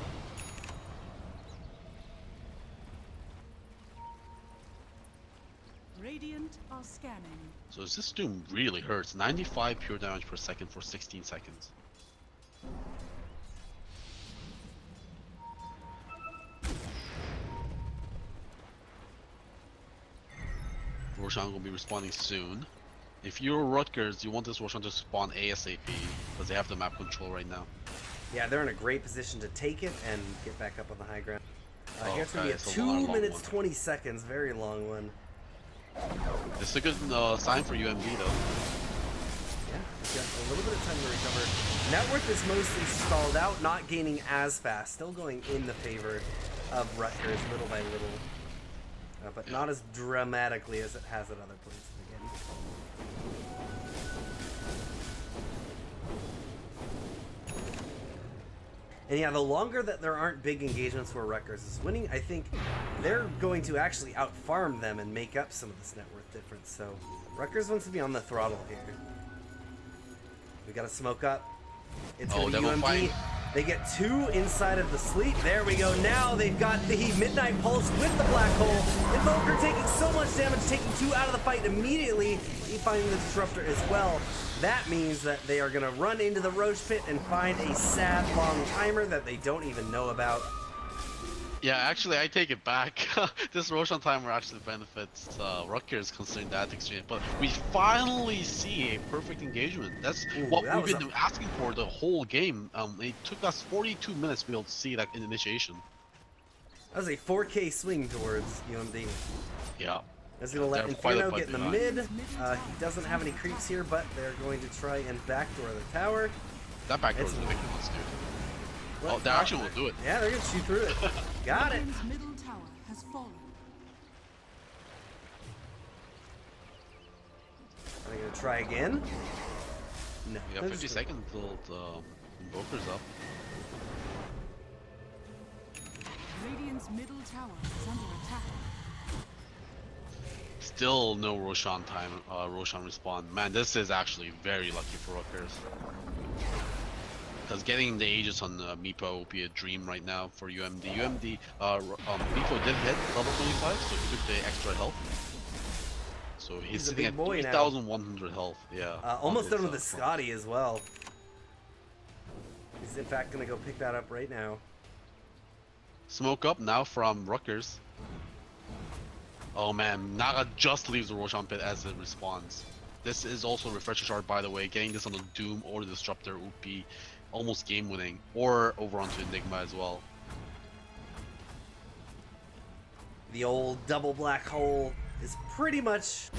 Radiant are scanning. So this Doom really hurts. 95 pure damage per second for 16 seconds. Roshan will be responding soon. If you're Rutgers, you want this Roshan to spawn ASAP because they have the map control right now. Yeah, they're in a great position to take it and get back up on the high ground. Here's going to be a it's a 2 long minutes, one. 20 seconds, very long one. This is a good sign for UMD though. Yeah, we've got a little bit of time to recover. Network is mostly stalled out, not gaining as fast, still going in the favor of Rutgers little by little. But not as dramatically as it has at other places again. And yeah, the longer that there aren't big engagements where Rutgers is winning, I think they're going to actually out-farm them and make up some of this net worth difference. So Rutgers wants to be on the throttle here. We got to smoke up. It's going to be UMD. They get 2 inside of the sleep. There we go. Now they've got the Midnight Pulse with the Black Hole. Invoker taking so much damage, taking 2 out of the fight immediately. He finding the Disruptor as well. That means that they are going to run into the Roach Pit and find a sad long timer that they don't even know about. Yeah, actually, I take it back. This Roshan timer actually benefits Rutgers considering that exchange. But we finally see a perfect engagement. That's what we've been asking for the whole game. It took us 42 minutes to be able to see that initiation. That was a 4K swing towards UMD. Yeah. That's going to let Inferno get in the mid. He doesn't have any creeps here, but they're going to try and backdoor the tower. That backdoor is ridiculous, dude. Oh, they actually will do it. Yeah, they're going to shoot through it. Got it. Middle tower has fallen. Are they going to try again? No. We got 50 seconds until the Invoker's up. Radiant's middle tower is under attack. Still no Roshan time, Roshan respawn. Man, this is actually very lucky for Rutgers. Because getting the Aegis on Meepo would be a dream right now for UMD. UMD, Meepo did hit level 25, so he took the extra health. So he's sitting at 3,100 health. Yeah. Almost done with the Scotty as well. He's in fact going to go pick that up right now. Smoke up now from Rutgers. Oh man, Naga just leaves the Roshan pit as it respawns. This is also a refresher shard, by the way. Getting this on the Doom or the Disruptor would be almost game winning, or over onto Enigma as well. The old double black hole is pretty much.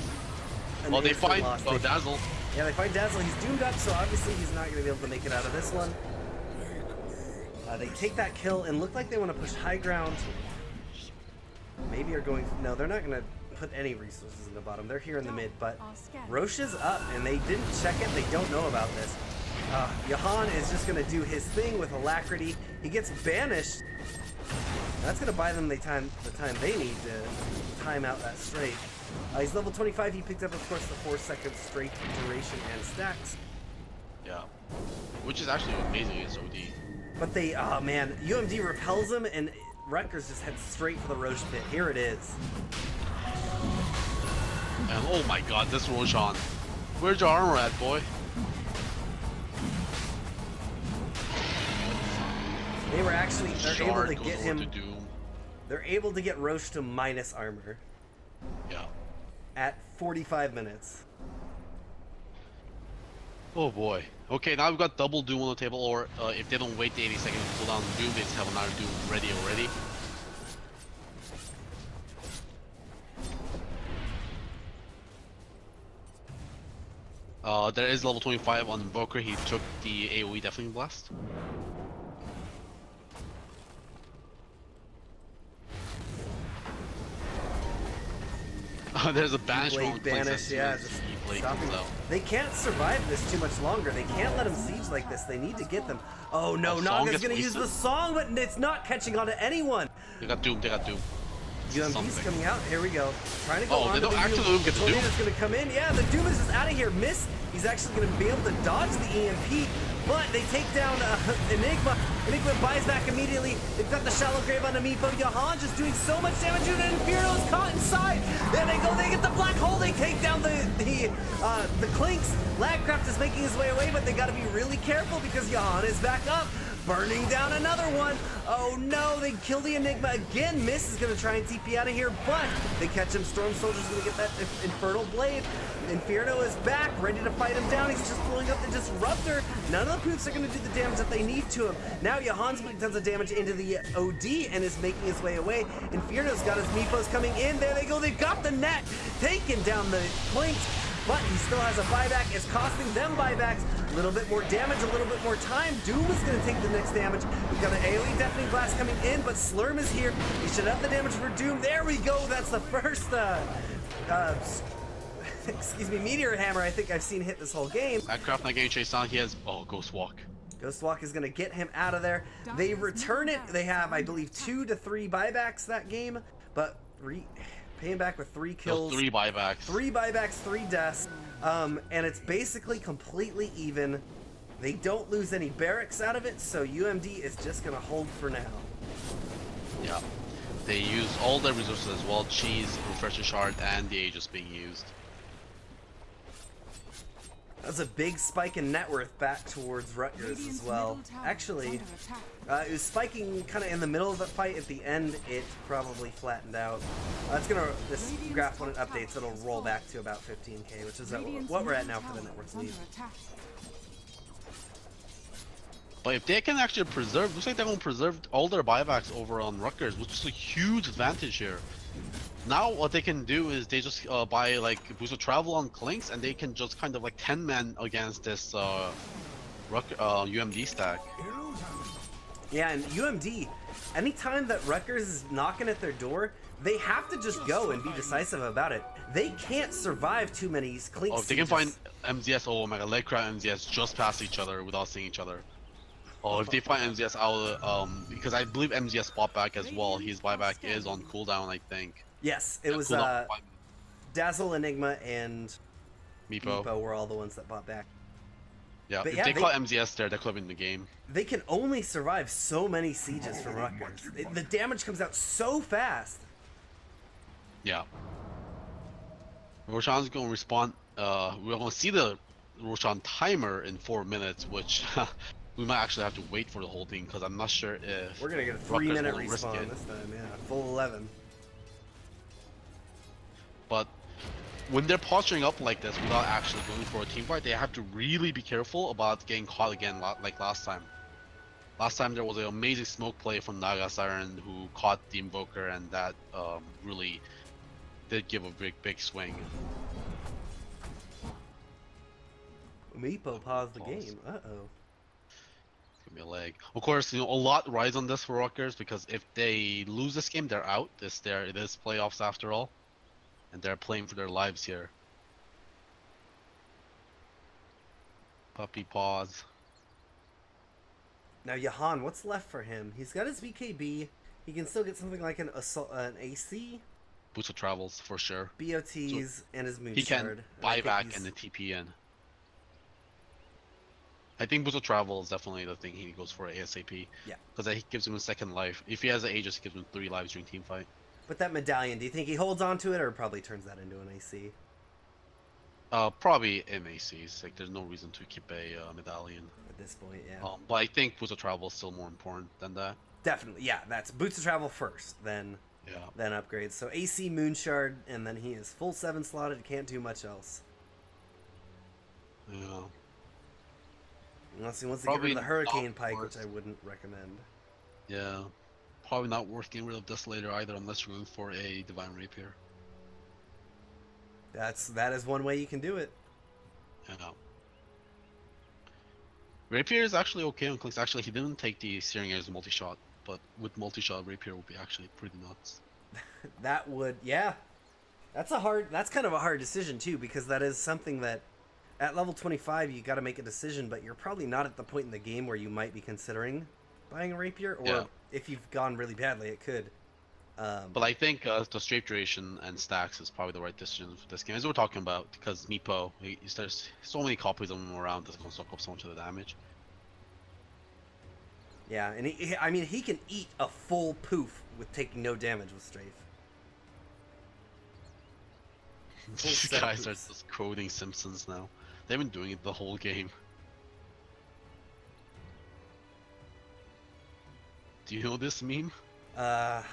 Well, they find Dazzle. Yeah, they find Dazzle. He's doomed up, so obviously he's not going to be able to make it out of this one. They take that kill and look like they want to push high ground. Maybe are going. No, they're not going to put any resources in the bottom. They're here in the mid, but Roche is up, and they didn't check it. They don't know about this. Johan is just going to do his thing with alacrity. He gets banished. That's gonna buy them the time they need to time out that strafe. He's level 25. He picked up, of course, the 4-second strafe duration and stacks. Yeah, which is actually amazing against OD. But they, oh man, UMD repels him, and Rutgers just heads straight for the Roche pit. Here it is. And oh my god, this Roshan. Where's your armor at, boy? They were actually, they're able to get him. Doom. They're able to get Roche to minus armor. Yeah. At 45 minutes. Oh boy. Okay, now we've got double Doom on the table, or if they don't wait the 80 seconds to pull down Doom, they just have another Doom ready already. There is level 25 on Invoker. He took the AoE Deafening Blast. There's a banishment on banish, yeah, just stopping. They can't survive this too much longer. They can't let him siege like this. They need to get them. Oh no, Naga's gonna use the song, but it's not catching on to anyone. They got Doom, they got Doom. UMD's coming out. Here we go. Trying to go on. They don't actually get the Doom. Tornado's gonna come in. Yeah, the Doom is just out of here. Miss. He's actually gonna be able to dodge the EMP, but they take down Enigma. Enigma buys back immediately. They've got the shallow grave on Amiibo. Jahan just doing so much damage, and Inferno is caught inside. There they go. They get the black hole. They take down the Clinks. Lagcraft is making his way away, but they got to be really careful because Jahan is back up. Burning down another one. Oh no, they kill the Enigma again. Miss is gonna try and TP out of here, but they catch him. Storm Soldier's gonna get that Infernal Blade. Inferno is back, ready to fight him down. He's just blowing up the Disruptor. None of the Poofs are gonna do the damage that they need to him. Now Jahan's doing tons of damage into the OD and is making his way away. Inferno's got his Meepos coming in. There they go, they've got the net. Taking down the Clinks. But he still has a buyback. It's costing them buybacks. A little bit more damage, a little bit more time. Doom is going to take the next damage. We've got an AoE Deafening Blast coming in, but Slurm is here. He should have the damage for Doom. There we go. That's the first, excuse me, Meteor Hammer I think I've seen hit this whole game. Lagcraft not getting chased down. He has, Ghost Walk. Ghost Walk is going to get him out of there. They return it. They have, I believe, 2 to 3 buybacks that game, but paying back with 3 kills. 3 buybacks. 3 buybacks, 3 deaths. And it's basically completely even. They don't lose any barracks out of it, so UMD is just gonna hold for now. Yeah. They use all their resources as well. Cheese, Refresher Shard, and the Aegis being used. That's a big spike in net worth back towards Rutgers as well. Actually, it was spiking kind of in the middle of the fight. At the end, it probably flattened out. This graph when it updates, it'll roll back to about 15k, which is what we're at now for the net worth lead. But if they can actually preserve, looks like they're going to preserve all their buybacks over on Rutgers, which is a huge advantage here. Now what they can do is they just buy like boost of travel on Clinks, and they can just kind of like 10-man against this UMD stack. Yeah, and UMD, anytime that Rutgers is knocking at their door, they have to just go and be decisive about it. They can't survive too many Clinks. Oh, if they can find MZS, oh my god, Lagcraft and MZS just past each other without seeing each other. Oh, if they find MZS out, because I believe MZS bought back as well. His buyback is on cooldown, I think. Yes, it was Dazzle, Enigma, and Meepo were all the ones that bought back. Yeah, but if they caught MZS there, they're clubbing the game. They can only survive so many sieges from Rutgers. The damage comes out so fast. Yeah. Roshan's going to respond. We're going to see the Roshan timer in 4 minutes, which we might actually have to wait for the whole thing, because I'm not sure if... We're going to get a 3-minute respawn this time, yeah. Full 11. But when they're posturing up like this without actually going for a team fight, they have to really be careful about getting caught again like last time. Last time there was an amazing smoke play from Naga Siren who caught the Invoker, and that really did give a big swing. Meepo paused the game. Uh-oh. Give me a leg. Of course, a lot rides on this for Rutgers, because if they lose this game, they're out. It is playoffs after all. And they're playing for their lives here. Puppy paws. Now Jahan, what's left for him? He's got his VKB. He He can still get something like an AC, Boots of Travels for sure. BOTs, and his Moon He can Shard. buy back and the TP in. I think Boots of Travel is definitely the thing he goes for ASAP. Yeah. Because that gives him a second life. If he has the Aegis, it gives him 3 lives during team fight. But that medallion, do you think he holds on to it or probably turns that into an AC? Probably in ACs. Like, there's no reason to keep a medallion. At this point, yeah. But I think Boots of Travel is still more important than that. Definitely, yeah. That's Boots of Travel first, then upgrades. So AC, Moon Shard, and then he is full 7 slotted. Can't do much else. Yeah. Unless he wants to get rid of the Hurricane Pike, which I wouldn't recommend. Yeah. Probably not worth getting rid of this later either, unless you're going for a Divine Rapier. That is one way you can do it. Yeah. Rapier is actually okay on clicks. Actually, he didn't take the Searing Air's multi-shot, but with multi-shot, Rapier would be actually pretty nuts. That would, yeah. That's kind of a hard decision too, because that is something that at level 25 you got to make a decision, but you're probably not at the point in the game where you might be considering buying a Rapier, or if you've gone really badly, it could. But I think the strafe duration and stacks is probably the right decision for this game, as we're talking about, because Meepo, there's so many copies of him around, that's going to soak up so much of the damage. Yeah, and he can eat a full poof with taking no damage with strafe. These guys are just quoting Simpsons now. They've been doing it the whole game. Do you know this meme? The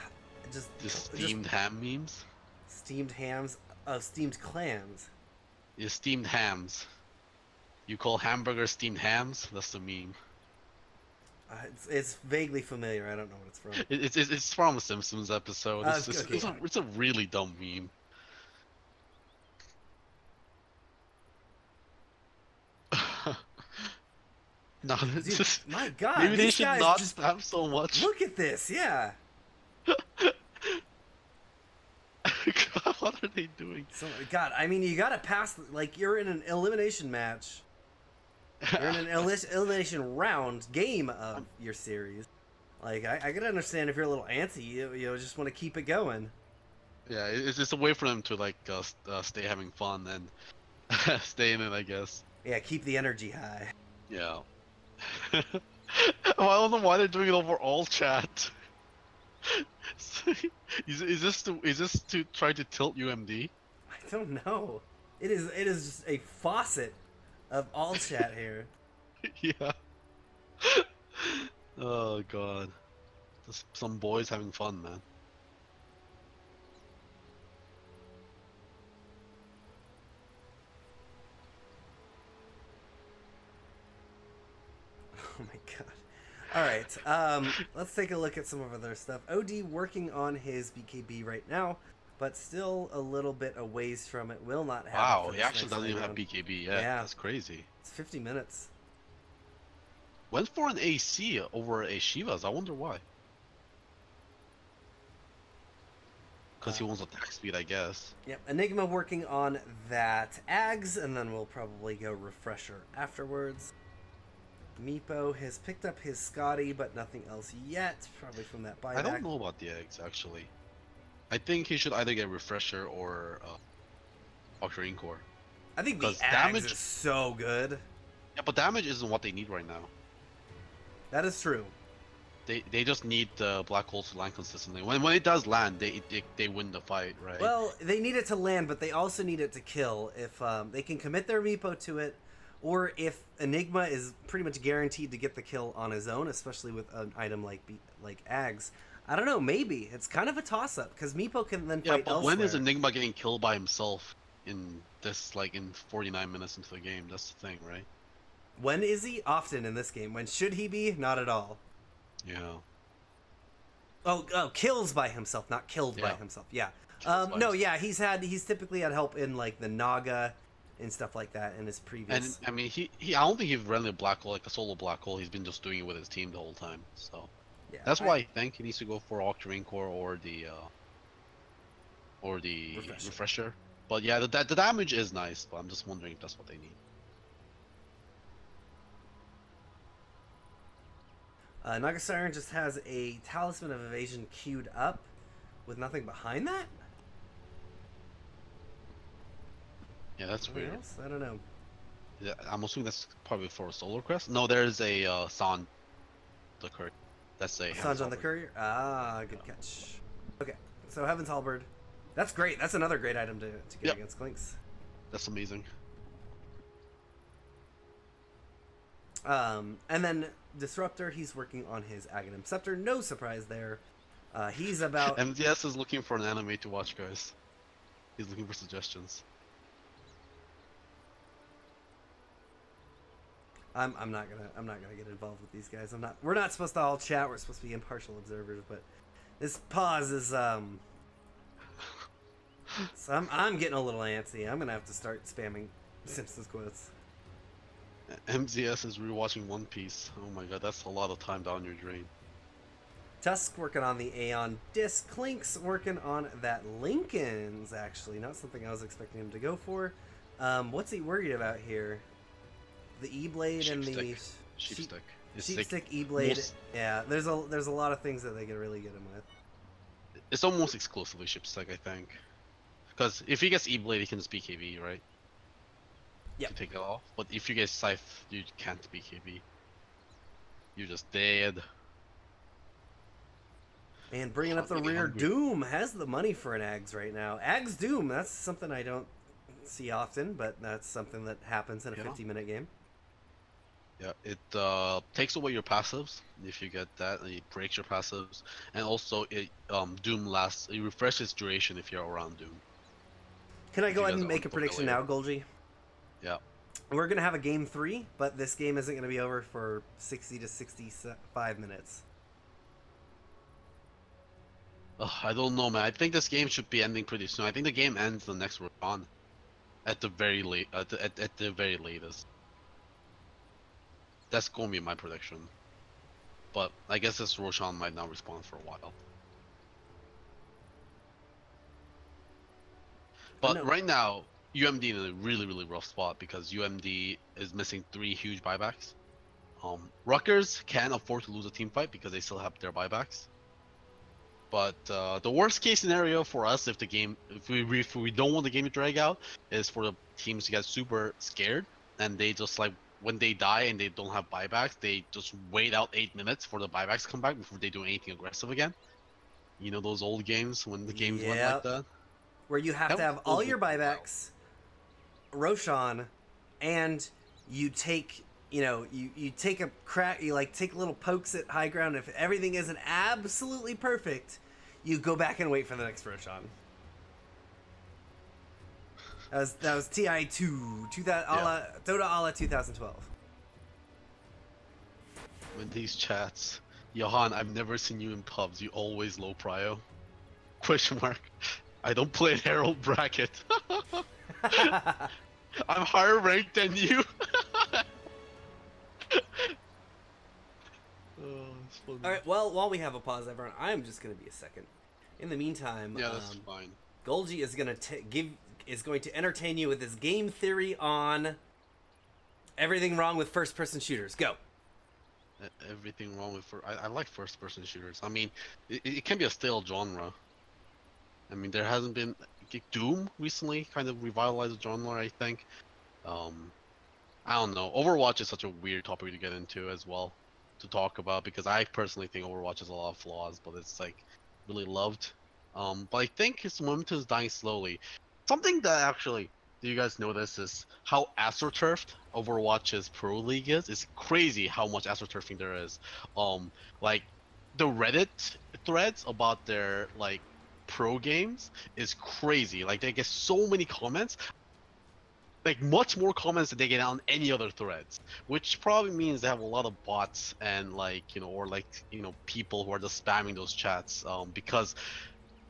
steamed ham memes? Steamed hams? Steamed clams. Yeah, steamed hams. You call hamburgers steamed hams? That's the meme. It's vaguely familiar. I don't know what it's from. It's from a Simpsons episode. It's a really dumb meme. No, Dude, my God, maybe they these should guys not just spam so much. Look at this, yeah. God, what are they doing? So, God, I mean, you gotta pass. Like, you're in an elimination match. You're in an elimination round game of your series. Like, I can understand if you're a little antsy, you just want to keep it going. Yeah, it's just a way for them to like stay having fun and stay in it, I guess. Yeah, keep the energy high. Yeah. I don't know why they're doing it over all chat. Is this to try to tilt UMD? I don't know. It is just a faucet of all chat here. Yeah. Oh God. Just some boys having fun, man. Oh my God. All right, let's take a look at some of other stuff. OD working on his BKB right now, but still a little bit a ways from it. Will not have. Wow, he actually doesn't even have BKB yet. Yeah, that's crazy. It's 50 minutes. Went for an AC over a Shiva's. I wonder why. Because he wants attack speed, I guess. Yep, Enigma working on that Ags, and then we'll probably go Refresher afterwards. Meepo has picked up his Scotty, but nothing else yet, probably from that buyback. I don't know about the eggs, actually. I think he should either get Refresher or Octarine Core. I think the Ags damage is so good. Yeah, but damage isn't what they need right now. That is true. They just need the black holes to land consistently. When it does land, they win the fight, right? Well, they need it to land, but they also need it to kill. If they can commit their Meepo to it, or if Enigma is pretty much guaranteed to get the kill on his own, especially with an item like Ags. I don't know, maybe. It's kind of a toss-up, because Meepo can then fight elsewhere. When is Enigma getting killed by himself in this, like, in 49 minutes into the game? That's the thing, right? When is he? Often in this game. When should he be? Not at all. Yeah. Oh, kills by himself, not killed by himself. Yeah. Yeah, he's typically had help in, like, the Naga and stuff like that in his previous. And I mean, I don't think he's running a black hole, like a solo black hole. He's been just doing it with his team the whole time. So yeah, that's why I think he needs to go for Octarine Core or the refresher. But yeah, the damage is nice, but I'm just wondering if that's what they need. Naga Siren just has a Talisman of Evasion queued up with nothing behind that? Yeah, that's Something weird. else? I don't know. Yeah, I'm assuming that's probably for a Solar Crest. No, there's a San the Courier. That's a Sanj on the Courier? Ah, good catch. Okay, so Heaven's Halberd. That's great. That's another great item to get Yep. against Clinks. That's amazing. And then Disruptor, he's working on his Aghanim Scepter. No surprise there. He's about... MDS is looking for an anime to watch, guys. He's looking for suggestions. I'm not gonna get involved with these guys. We're not supposed to all chat. We're supposed to be impartial observers. But this pause is so I'm getting a little antsy. I'm gonna have to start spamming Simpsons quotes. MZS is rewatching One Piece. Oh my god, that's a lot of time down your drain. Tusk working on the Aeon Disc. Clinks working on that Lincoln's, actually. Not something I was expecting him to go for. What's he worried about here? The E-Blade and the... Sheepstick. Sheepstick, E-Blade. Yeah, there's a lot of things that they can really get him with. It's almost exclusively Sheepstick, I think. Because if he gets E-Blade, he can just BKB, right? Yeah. To take it off. But if you get Scythe, you can't BKB. You're just dead. And bringing up the Getting rear, hungry. Doom has the money for an Ags right now. Ags Doom, that's something I don't see often, but that's something that happens in a 50-minute game. Yeah, it takes away your passives if you get that, and it breaks your passives, and also it Doom lasts. It refreshes duration if you're around Doom. Can I If go you ahead guys and make a want to put that prediction now, later. Golgi? Yeah. We're gonna have a game 3, but this game isn't gonna be over for 60 to 65 minutes. I don't know, man. I think this game should be ending pretty soon. I think the game ends the next round, at the very late, at the very latest. That's gonna be my prediction. But I guess this Roshan might not respond for a while. But No. right now, UMD in a really, really rough spot because UMD is missing 3 huge buybacks. Rutgers can afford to lose a team fight because they still have their buybacks. But the worst case scenario for us, if we don't want the game to drag out, is for the teams to get super scared and they just like when they die and they don't have buybacks, they just wait out 8 minutes for the buybacks to come back before they do anything aggressive again. You know those old games when the games went like that? Where you have to have all your buybacks, Roshan, and you take, you take a crack, you like take little pokes at high ground. If everything isn't absolutely perfect, you go back and wait for the next Roshan. That was TI2, Dota a la 2012. When these chats, Johan, I've never seen you in pubs. You always low prio? Question mark. I don't play in Herald bracket. I'm higher ranked than you. It's funny. All right. Well, while we have a pause, everyone, I'm just gonna be a second. In the meantime, Yeah, that's fine. Golgi is gonna is going to entertain you with his game theory on everything wrong with first-person shooters. Go. Everything wrong with I like first-person shooters. I mean, it can be a stale genre. I mean, there hasn't been Doom recently kind of revitalized the genre, I think. I don't know. Overwatch is such a weird topic to get into as well to talk about because I personally think Overwatch has a lot of flaws, but it's like really loved. But I think its momentum is dying slowly. Something that actually, do you guys notice is how astroturfed Overwatch's Pro League is? It's crazy how much astroturfing there is. Like the Reddit threads about their like pro games is crazy. Like they get so many comments, like much more comments than they get on any other threads, which probably means they have a lot of bots and like or like people who are just spamming those chats because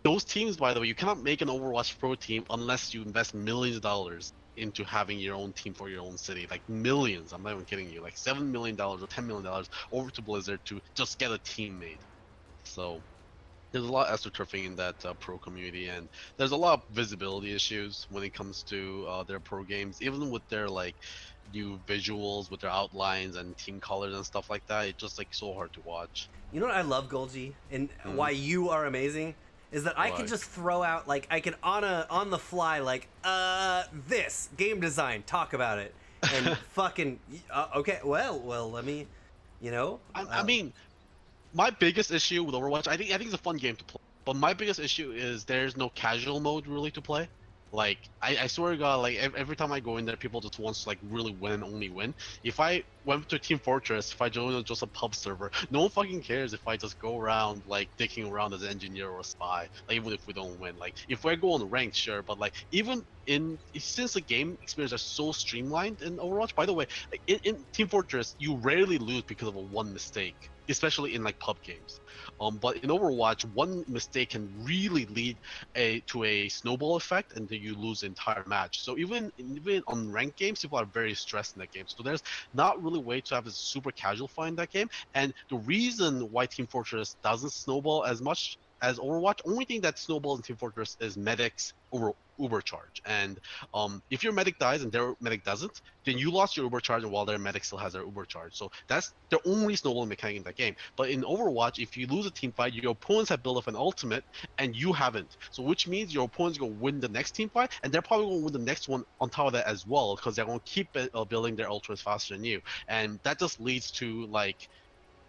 those teams, by the way, you cannot make an Overwatch Pro team unless you invest millions of dollars into having your own team for your own city. Like millions, I'm not even kidding you, like $7 million or $10 million over to Blizzard to just get a team made. So There's a lot of astroturfing in that pro community, and there's a lot of visibility issues when it comes to their pro games. Even with their like new visuals, with their outlines and team colors and stuff like that, it's just like so hard to watch. You know what I love, Golgi, and Mm. why you are amazing, is that I can Why? just throw out like I can on the fly like this game design, talk about it, and fucking okay, well let me, you know. I mean, my biggest issue with Overwatch, I think it's a fun game to play, but my biggest issue is there's no casual mode really to play. Like I swear to God, like every time I go in there, people just wants to like really win and only win. If I went to Team Fortress, if I joined just a pub server, no one fucking cares if I just go around like dicking around as an engineer or a spy. Like even if we don't win, like if I go on ranked, sure, but like even in since the game experience are so streamlined in Overwatch. By the way, like, in Team Fortress, you rarely lose because of a one mistake, especially in like pub games. But in Overwatch, one mistake can really lead to a snowball effect, and then you lose the entire match. So even on ranked games, people are very stressed in that game. So there's not really a way to have a super casual fight in that game. And the reason why Team Fortress doesn't snowball as much as Overwatch, only thing that snowballs in Team Fortress is medics over Ubercharge. And if your medic dies and their medic doesn't, then you lost your Ubercharge, and while their medic still has their Ubercharge. So that's the only snowballing mechanic in that game. But in Overwatch, if you lose a team fight, your opponents have built up an ultimate and you haven't. So which means your opponent's gonna win the next team fight, and they're probably gonna win the next one on top of that as well, because they're gonna keep building their ultimates faster than you. And that just leads to like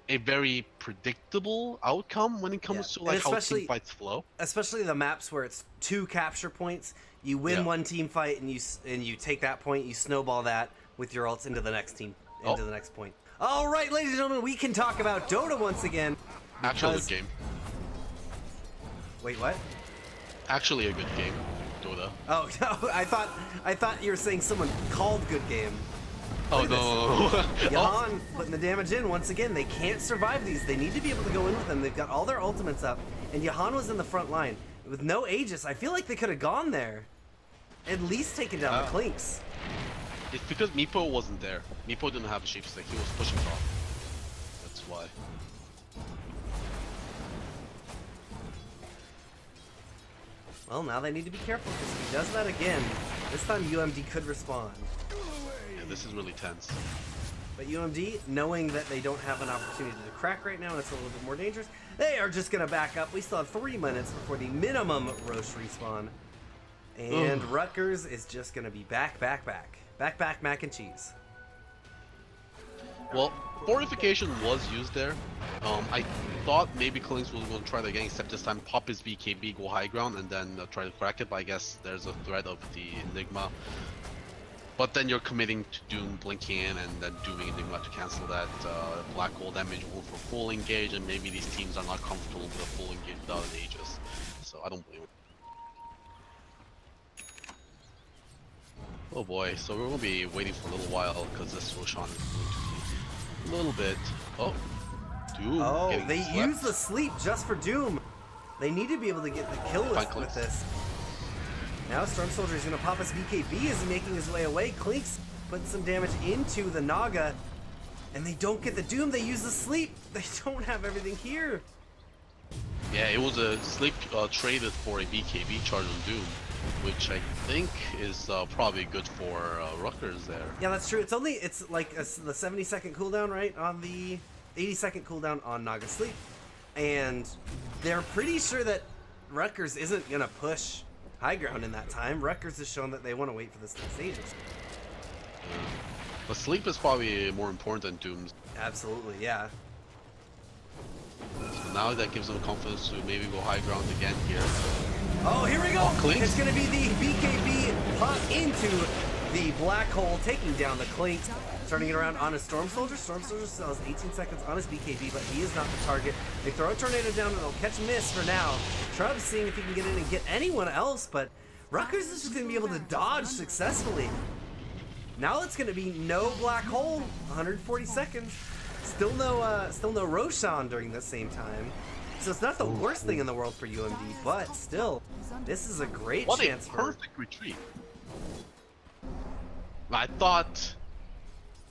a very predictable outcome when it comes to like how team fights flow. Especially the maps where it's 2 capture points. You win one team fight and you take that point. You snowball that with your ults into the next team, into the next point. All right, ladies and gentlemen, we can talk about Dota once again. Actually, a good game. Wait, what? Actually, a good game, Dota. Oh no, I thought you were saying someone called good game. Oh no! Jahan putting the damage in once again. They can't survive these. They need to be able to go in with them. They've got all their ultimates up, and Jahan was in the front line with no Aegis. I feel like they could have gone there, at least taken down the Clinks. It's because Meepo wasn't there. Meepo didn't have a shape stick. He was pushing top. That's why. Well, now they need to be careful, because if he does that again, this time UMD could respond. Yeah, this is really tense. But UMD, knowing that they don't have an opportunity to crack right now and it's a little bit more dangerous, they are just going to back up. We still have 3 minutes before the minimum Roche respawn. And Rutgers is just going to be back, mac and cheese. Well, fortification was used there. I thought maybe Klinks was going to try that again, except this time pop his BKB, go high ground, and then try to crack it, but I guess there's a threat of the Enigma. But then you're committing to Doom blinking in and then doing Enigma to cancel that black hole damage for full engage, and maybe these teams are not comfortable with a full engage without an Aegis. So I don't blame it. Oh boy, so we're going to be waiting for a little while because this Roshan is going to be a little bit... Oh, Doom. Oh, they slept. use the sleep just for Doom. They need to be able to get the kill list with this. Now Storm Soldier is going to pop his BKB as he's making his way away. Clinks putting some damage into the Naga. And they don't get the Doom, they use the sleep. They don't have everything here. Yeah, it was a sleep traded for a BKB charge on Doom, which I think is probably good for Rutgers there. Yeah, that's true. It's like the 70-second cooldown, right? On the 80-second cooldown on Naga Sleep. And they're pretty sure that Rutgers isn't going to push high ground in that time. Rutgers has shown that they want to wait for this next Aegis. But Sleep is probably more important than Doom's. Absolutely, yeah. So now that gives them confidence to maybe go high ground again here. Oh, here we go! Clinks? It's going to be the BKB pop into the black hole, taking down the Clinks, turning it around on a Storm Soldier. Storm Soldier still has 18 seconds on his BKB, but he is not the target. They throw a Tornado down and they'll catch miss for now. Trub's seeing if he can get in and get anyone else, but Rutgers is just going to be able to dodge successfully. Now it's going to be no black hole, 140 seconds. Still no Roshan during the same time. So it's not the worst thing in the world for UMD, but still, this is a great chance for... What a perfect retreat. I thought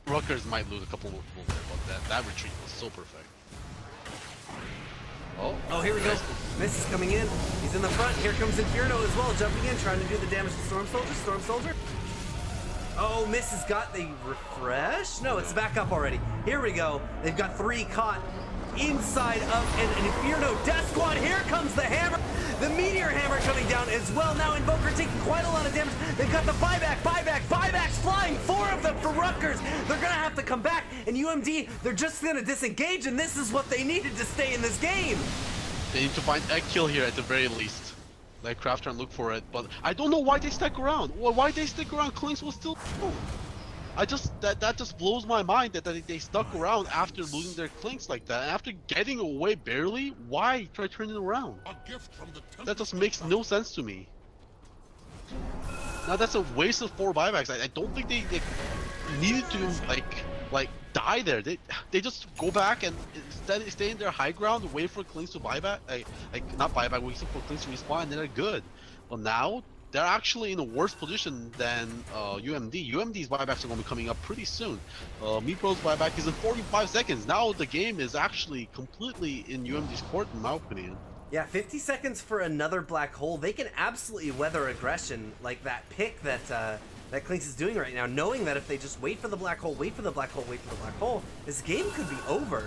Rutgers might lose a couple more people there, but that retreat was so perfect. Oh, here we go. Miss is coming in. He's in the front. Here comes Inferno as well, jumping in, trying to do the damage to Storm Soldier. Storm Soldier. Oh, Miss has got the refresh? No, it's back up already. Here we go. They've got 3 caught inside of an Inferno Death Squad. Here comes the hammer. The Meteor Hammer coming down as well. Now Invoker taking quite a lot of damage. They've got the buybacks flying. 4 of them for Rutgers. They're gonna have to come back, and UMD, they're just gonna disengage, and this is what they needed to stay in this game. They need to find egg kill here at the very least. Let Crafter and look for it, but I don't know why they stuck around. Why they stick around? Clinks was still. That just blows my mind that they stuck around after losing their Clinks like that, and after getting away barely. Why try turning around? That just makes no sense to me. Now that's a waste of 4 buybacks. I don't think they needed to like die there. They just go back and instead stay in their high ground, wait for Clinks to buyback, not buyback, wait for Clinks to respawn, and they're good. But now they're actually in a worse position than UMD. UMD's buybacks are going to be coming up pretty soon. Meepro's buyback is in 45 seconds. Now the game is actually completely in UMD's court, in my opinion. Yeah, 50 seconds for another black hole. They can absolutely weather aggression like that pick that that Clinks is doing right now, knowing that if they just wait for the black hole, wait for the black hole, wait for the black hole, this game could be over.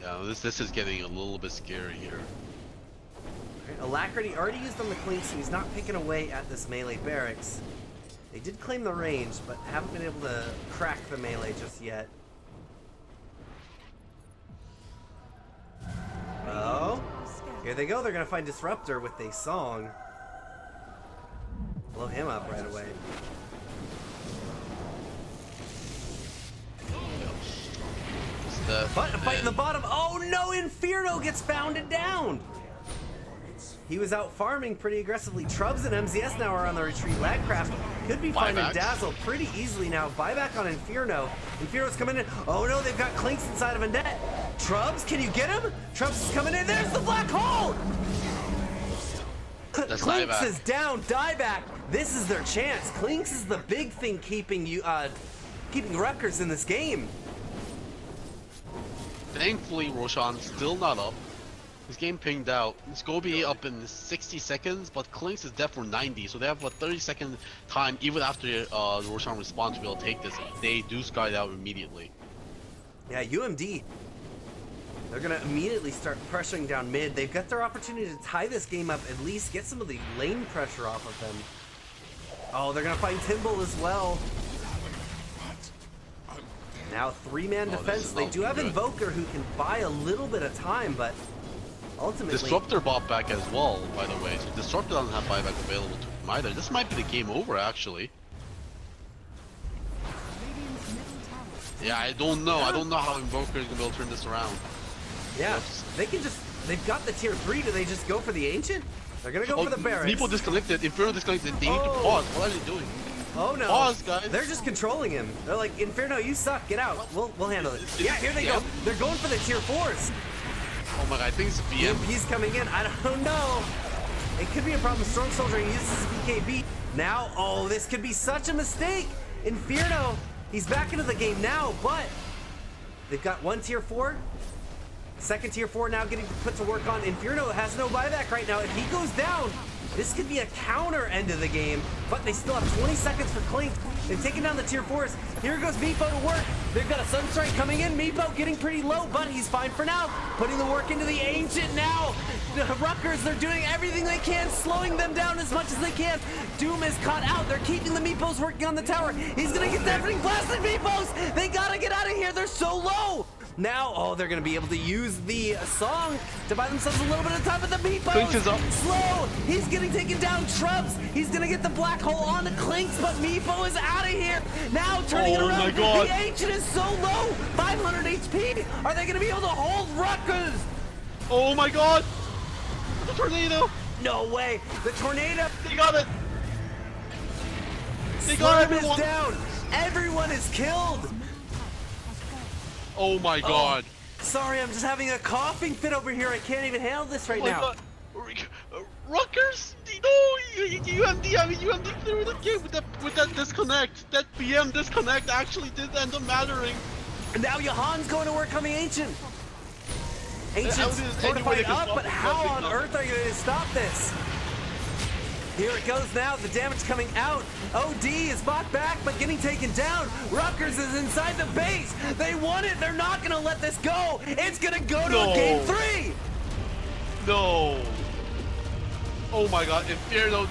Yeah, this is getting a little bit scary here. Alacrity already used on the Clinks, so he's not picking away at this melee barracks. They did claim the range, but haven't been able to crack the melee just yet. Oh, here they go. They're gonna find Disruptor with a song. Blow him up right away. But a fight in the bottom. Oh no, Inferno gets pounded down. He was out farming pretty aggressively. Trubs and MZS now are on the retreat. Lagcraft could be finding Dazzle pretty easily now. Buyback on Inferno. Inferno's coming in. Oh no, they've got Clinks inside of a net. Trubs, can you get him? Trubs is coming in. There's the black hole. Clinks is down. Dieback. This is their chance. Clinks is the big thing keeping Rutgers in this game. Thankfully, Ro16 still not up. His game pinged out. It's going to be up in 60 seconds, but Clinks is dead for 90, so they have a 30-second time even after Ro16 responds to be able to take this. They do sky it out immediately. Yeah, UMD, they're going to immediately start pressuring down mid. They've got their opportunity to tie this game up, at least get some of the lane pressure off of them. Oh, they're going to find Timble as well. Now 3-man defense. They do have Invoker who can buy a little bit of time, but ultimately... Disruptor bought back as well, by the way. So Disruptor doesn't have buyback available to him either. This might be the game over, actually. Yeah, I don't know. I don't know how Invoker is going to be able to turn this around. Yeah, they can just... They've got the tier 3. Do they just go for the Ancient? They're going to go for the Barracks. Meepo disconnected. Inferno disconnected. They need to pause. What are they doing? Oh no! Pause, guys. They're just controlling him. They're like, Inferno, you suck. Get out. We'll handle it. Yeah, here they go. They're going for the tier 4s. Oh my god, I think it's BM. He's coming in. I don't know. It could be a problem. Storm Soldier uses BKB. Now, oh, this could be such a mistake. Inferno, he's back into the game now, but they've got 1 tier 4. Second tier 4 now getting put to work on. Inferno has no buyback right now. If he goes down, this could be a counter end of the game, but they still have 20 seconds for Clink. They've taken down the tier 4s. Here goes Meepo to work. They've got a Sunstrike coming in. Meepo getting pretty low, but he's fine for now. Putting the work into the Ancient now. The Rutgers, they're doing everything they can, slowing them down as much as they can. Doom is caught out. They're keeping the Meepos working on the tower. He's gonna get deafening blasted Meepos. They gotta get out of here. They're so low. Now, oh, they're going to be able to use the song to buy themselves a little bit of time, but the Meepos is up. Slow. He's getting taken down. Trubs, he's going to get the black hole on the Clinks, but Meepo is out of here. Now turning it around. Oh my god. The Ancient is so low. 500 HP. Are they going to be able to hold Rutgers? Oh my god. The tornado. No way. The tornado. They got it. They got everyone. Is down. Everyone is killed. Oh my god. Oh, sorry, I'm just having a coughing fit over here. I can't even handle this right now. God. Rutgers? No, UMD. I mean, UMD cleared the game with that disconnect. That BM disconnect actually did end up mattering. And now Johan's going to work on the Ancient. Ancient's any way they fortified can up, stop but it, how but on no. earth are you going to stop this? Here it goes now, the damage coming out. OD is bought back, but getting taken down. Rutgers is inside the base. They want it. They're not going to let this go. It's going to go to No. a game 3. No. Oh my god, Inferno.